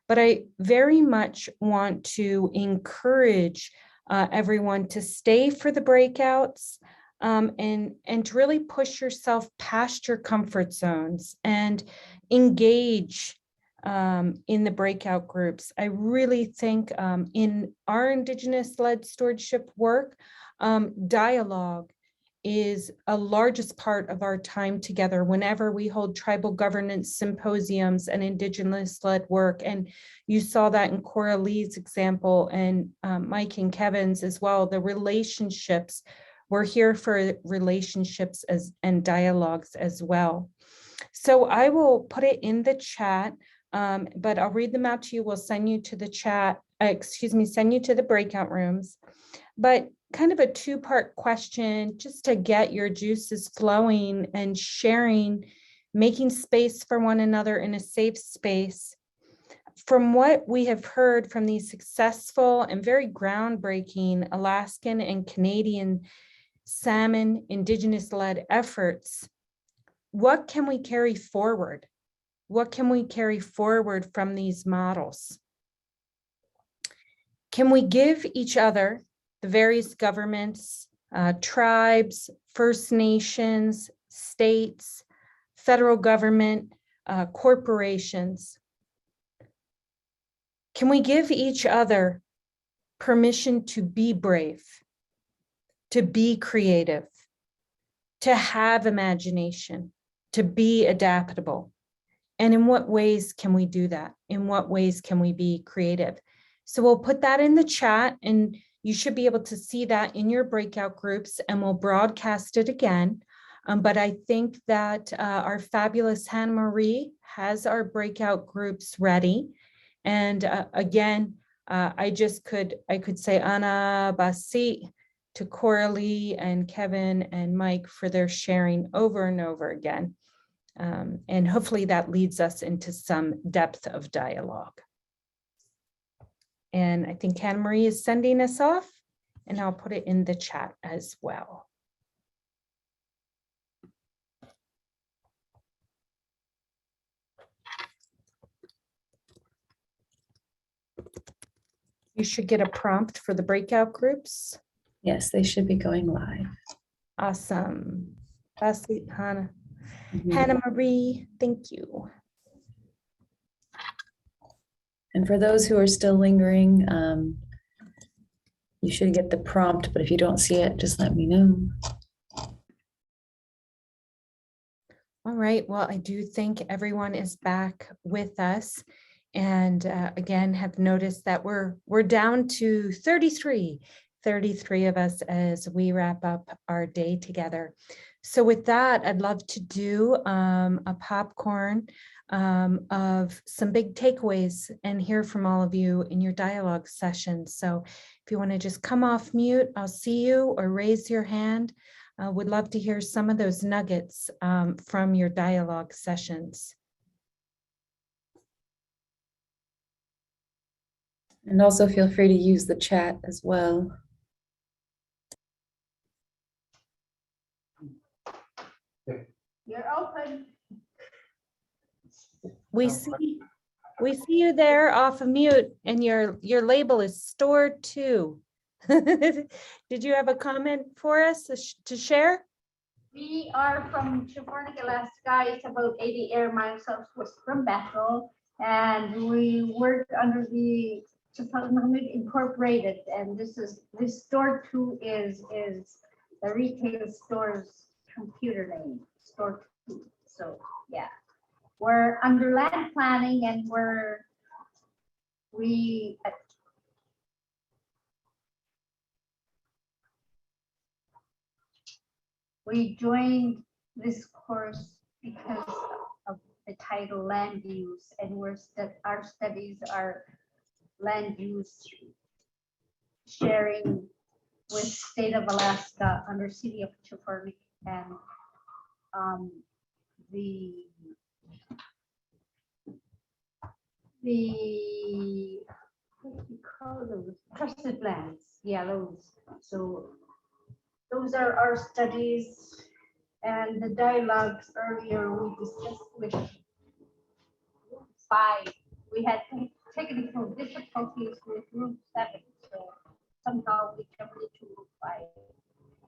But I very much want to encourage everyone to stay for the breakouts. And to really push yourself past your comfort zones and engage in the breakout groups. I really think in our Indigenous-led stewardship work, dialogue is a largest part of our time together whenever we hold tribal governance symposiums and Indigenous-led work. And you saw that in Coralee's example, and Mike and Kevin's as well, the relationships. We're here for relationships and dialogues as well. So I will put it in the chat, but I'll read them out to you. We'll send you to the chat, send you to the breakout rooms. But kind of a two-part question, just to get your juices flowing and sharing, making space for one another in a safe space. From what we have heard from these successful and very groundbreaking Alaskan and Canadian salmon Indigenous-led efforts, what can we carry forward? What can we carry forward from these models? Can we give each other, the various governments, tribes, First Nations, states, federal government, corporations, can we give each other permission to be brave, to be creative, to have imagination, to be adaptable. And in what ways can we do that? In what ways can we be creative? So we'll put that in the chat, and you should be able to see that in your breakout groups, and we'll broadcast it again. But I think that our fabulous Hannah Marie has our breakout groups ready. And again, I could say Anna Basi to Coralee and Kevin and Mike for their sharing over and over again. And hopefully that leads us into some depth of dialogue. And I think Hannah Marie is sending us off, and I'll put it in the chat as well. You should get a prompt for the breakout groups. Yes, they should be going live. Awesome. Lastly, Hannah. Mhm. Hannah Marie, thank you. And for those who are still lingering, you should get the prompt, but if you don't see it, just let me know. All right, well, I do think everyone is back with us. And again, have noticed that we're down to 33 of us as we wrap up our day together. So with that, I'd love to do a popcorn of some big takeaways and hear from all of you in your dialogue session. So if you want to just come off mute, I'll see you, or raise your hand. Would love to hear some of those nuggets from your dialogue sessions. And also feel free to use the chat as well. You're open. We see you there off of mute, and your label is stored too. Did you have a comment for us to share? We are from Chevornik, Alaska. It's about 80 air miles southwest from Bethel, and we work under the Chevornik Incorporated. And this store 2 is the retail store's computer name, store 2. So yeah, we're under land planning, and we joined this course because of the title land use, and our studies are land use sharing with state of Alaska under city of Chevornik, and the what do you call those trusted lands? Yeah, those. So those are our studies, and the dialogues earlier we discussed with 5. We had technical difficulties with group 7, so somehow we jumped into group 5.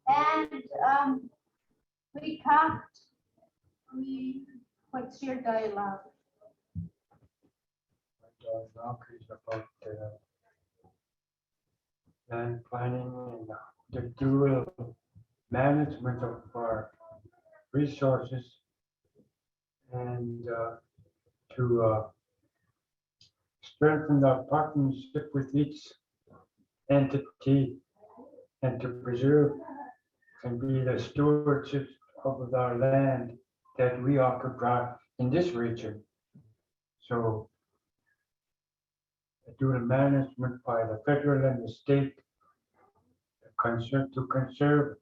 And we talked. What's your dialogue? Dialogue is about land planning and the dual management of our resources, and to strengthen our partnership with each entity, and to preserve and be the stewardship of our land that we occupy in this region. So the dual management by the federal and the state to conserve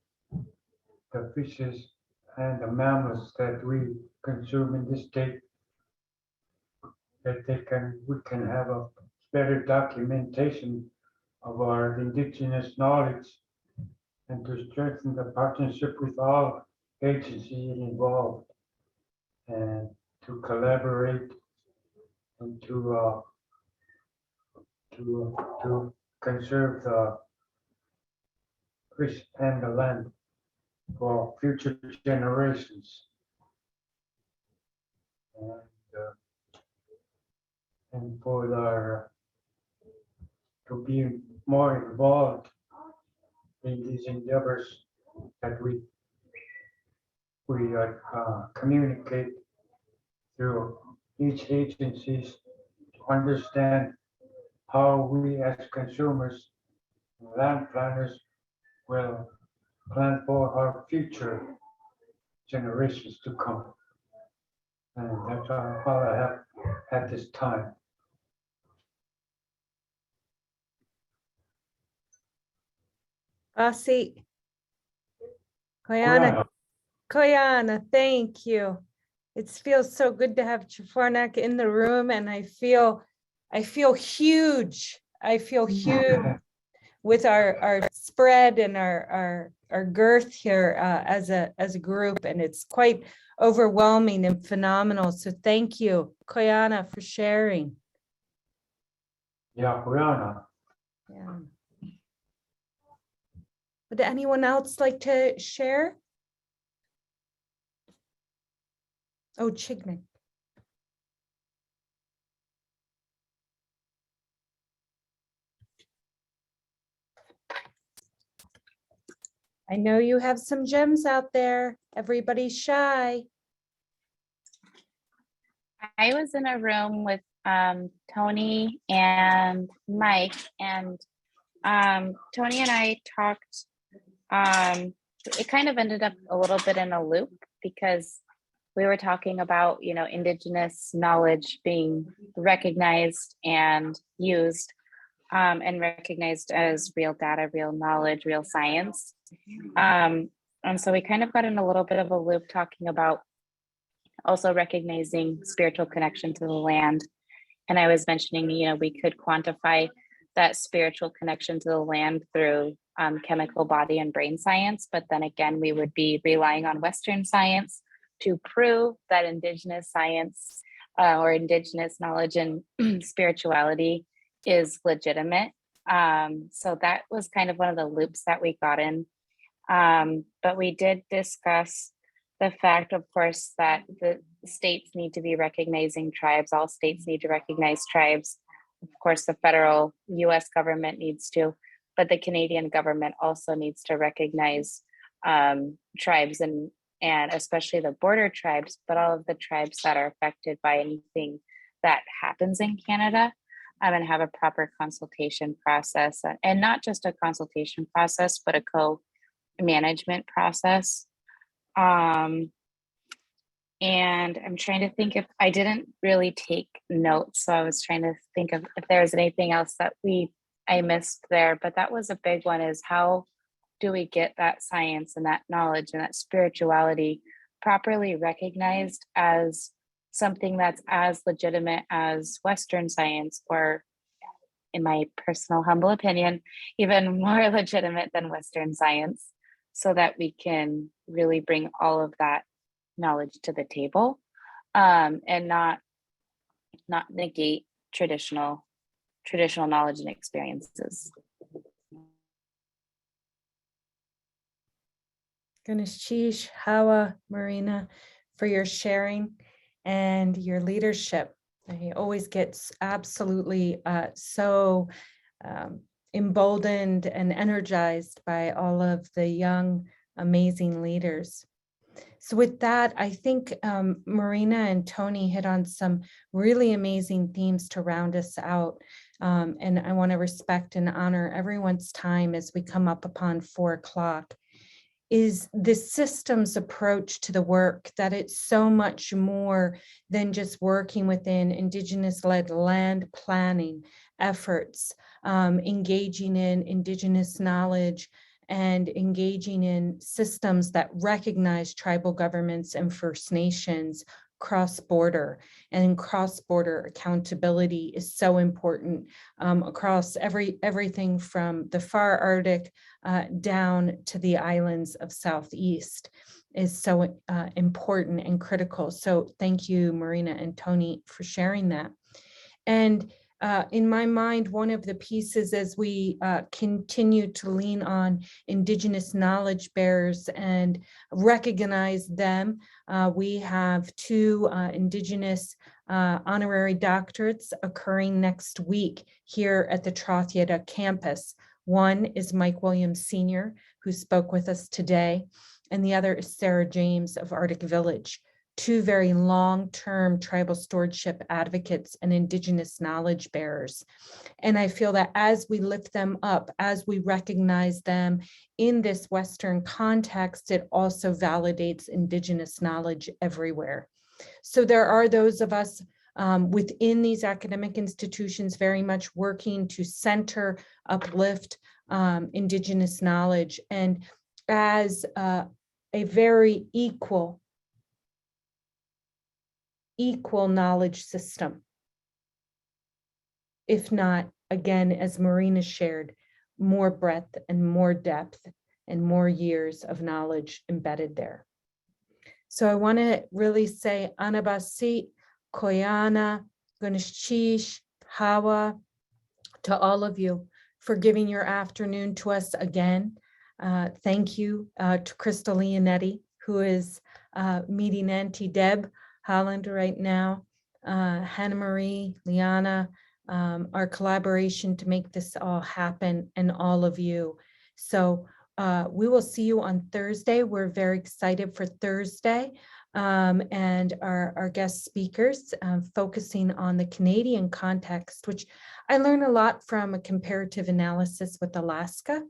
the fishes and the mammals that we consume in this state, that we can have a better documentation of our indigenous knowledge, and to strengthen the partnership with all agencies involved, and to collaborate, and to conserve the fish and the land for future generations. And for our to be more involved in these endeavors that we communicate through each agencies to understand how we as consumers, land planners, will plan for our future generations to come. And that's all I have at this time. Asi, Koyana, Koyana, thank you. It feels so good to have Chifornak in the room, and I feel huge. I feel huge with our spread and our girth here as a group, and it's quite overwhelming and phenomenal. So thank you, Koyana, for sharing. Yeah, Koyana. Yeah. Would anyone else like to share? Oh, Chignik. I know you have some gems out there. Everybody's shy. I was in a room with Tony and Mike, and Tony and I talked. It kind of ended up a little bit in a loop because we were talking about, you know, Indigenous knowledge being recognized and used and recognized as real data, real knowledge, real science. And so we kind of got in a little bit of a loop talking about also recognizing spiritual connection to the land. And I was mentioning, you know, we could quantify that spiritual connection to the land through chemical body and brain science. But then again, we would be relying on Western science to prove that Indigenous science or Indigenous knowledge and spirituality is legitimate. So that was kind of one of the loops that we got in. But we did discuss the fact, of course, that the states need to be recognizing tribes. All states need to recognize tribes. Of course, the federal US government needs to, but the Canadian government also needs to recognize tribes and especially the border tribes, but all of the tribes that are affected by anything that happens in Canada, and have a proper consultation process, and not just a consultation process, but a co-management process. And I'm trying to think if I didn't really take notes, so I was trying to think of if there was anything else that I missed there, but that was a big one, is how do we get that science and that knowledge and that spirituality properly recognized as something that's as legitimate as Western science, or in my personal humble opinion, even more legitimate than Western science, so that we can really bring all of that knowledge to the table, and not negate traditional knowledge and experiences. Goodness, Chish, Hawa, Marina, for your sharing and your leadership. I always get absolutely so emboldened and energized by all of the young, amazing leaders. So with that, I think Marina and Tony hit on some really amazing themes to round us out. And I want to respect and honor everyone's time as we come up upon 4 o'clock. Is the systems approach to the work, that it's so much more than just working within Indigenous-led land planning efforts, engaging in Indigenous knowledge and engaging in systems that recognize tribal governments and First Nations cross-border, and cross-border accountability is so important across everything from the far Arctic down to the islands of Southeast is so important and critical. So thank you, Marina and Tony, for sharing that. And in my mind, one of the pieces as we continue to lean on Indigenous knowledge bearers and recognize them, we have 2 Indigenous honorary doctorates occurring next week here at the Trothieta campus. One is Mike Williams Sr., who spoke with us today, and the other is Sarah James of Arctic Village, two very long-term tribal stewardship advocates and Indigenous knowledge bearers. And I feel that as we lift them up, as we recognize them in this Western context, it also validates Indigenous knowledge everywhere. So there are those of us within these academic institutions very much working to center, uplift Indigenous knowledge, and as a very equal knowledge system. If not, again, as Marina shared, more breadth and more depth and more years of knowledge embedded there. So I want to really say Anabasi, Koyana, Gunishchish, Hawa, to all of you for giving your afternoon to us again. Thank you to Crystal Leonetti, who is meeting Auntie Deb Holland right now, Hannah Marie, Liana, our collaboration to make this all happen, and all of you. So we will see you on Thursday. We're very excited for Thursday, and our guest speakers focusing on the Canadian context, which I learned a lot from a comparative analysis with Alaska.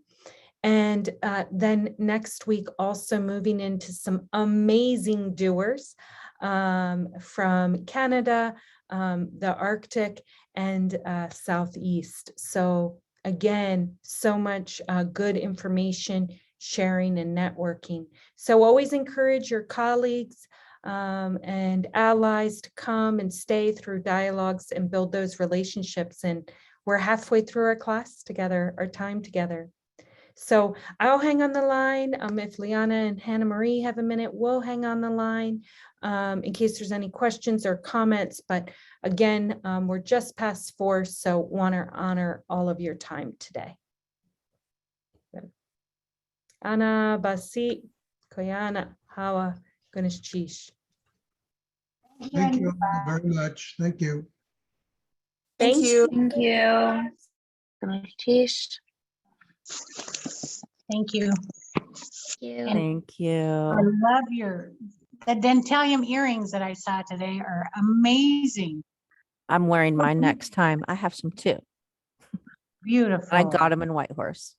And then next week, also moving into some amazing doers from Canada, the Arctic, and Southeast. So again, so much good information sharing and networking. So always encourage your colleagues and allies to come and stay through dialogues and build those relationships. And we're halfway through our class together, our time together. So I'll hang on the line. If Liana and Hannah Marie have a minute, we'll hang on the line in case there's any questions or comments. But again, we're just past 4, so want to honor all of your time today. Good. Ana, Basi, Koyana, Hawa, Gunishchish. Thank you very much. Thank you. Thank you. Thank you. Tish. Thank you. Thank you. I love the dentalium earrings that I saw today are amazing. I'm wearing mine next time. I have some too. Beautiful. I got them in Whitehorse.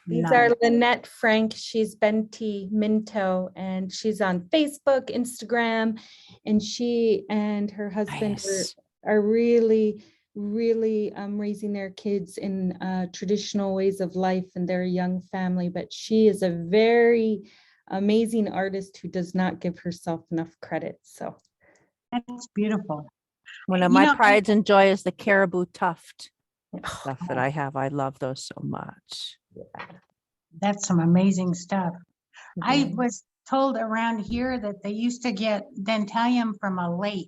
These Nice. are Lynette Frank. She's Benti Minto, and she's on Facebook, Instagram, and she and her husband Nice. are really raising their kids in traditional ways of life, and they're a young family. But she is a very amazing artist who does not give herself enough credit. So That's beautiful. One of You my know, prides and joy is the caribou tuft stuff that I have. I love those so much. That's some amazing stuff. I Mhm. was told around here that they used to get dentalium from a lake.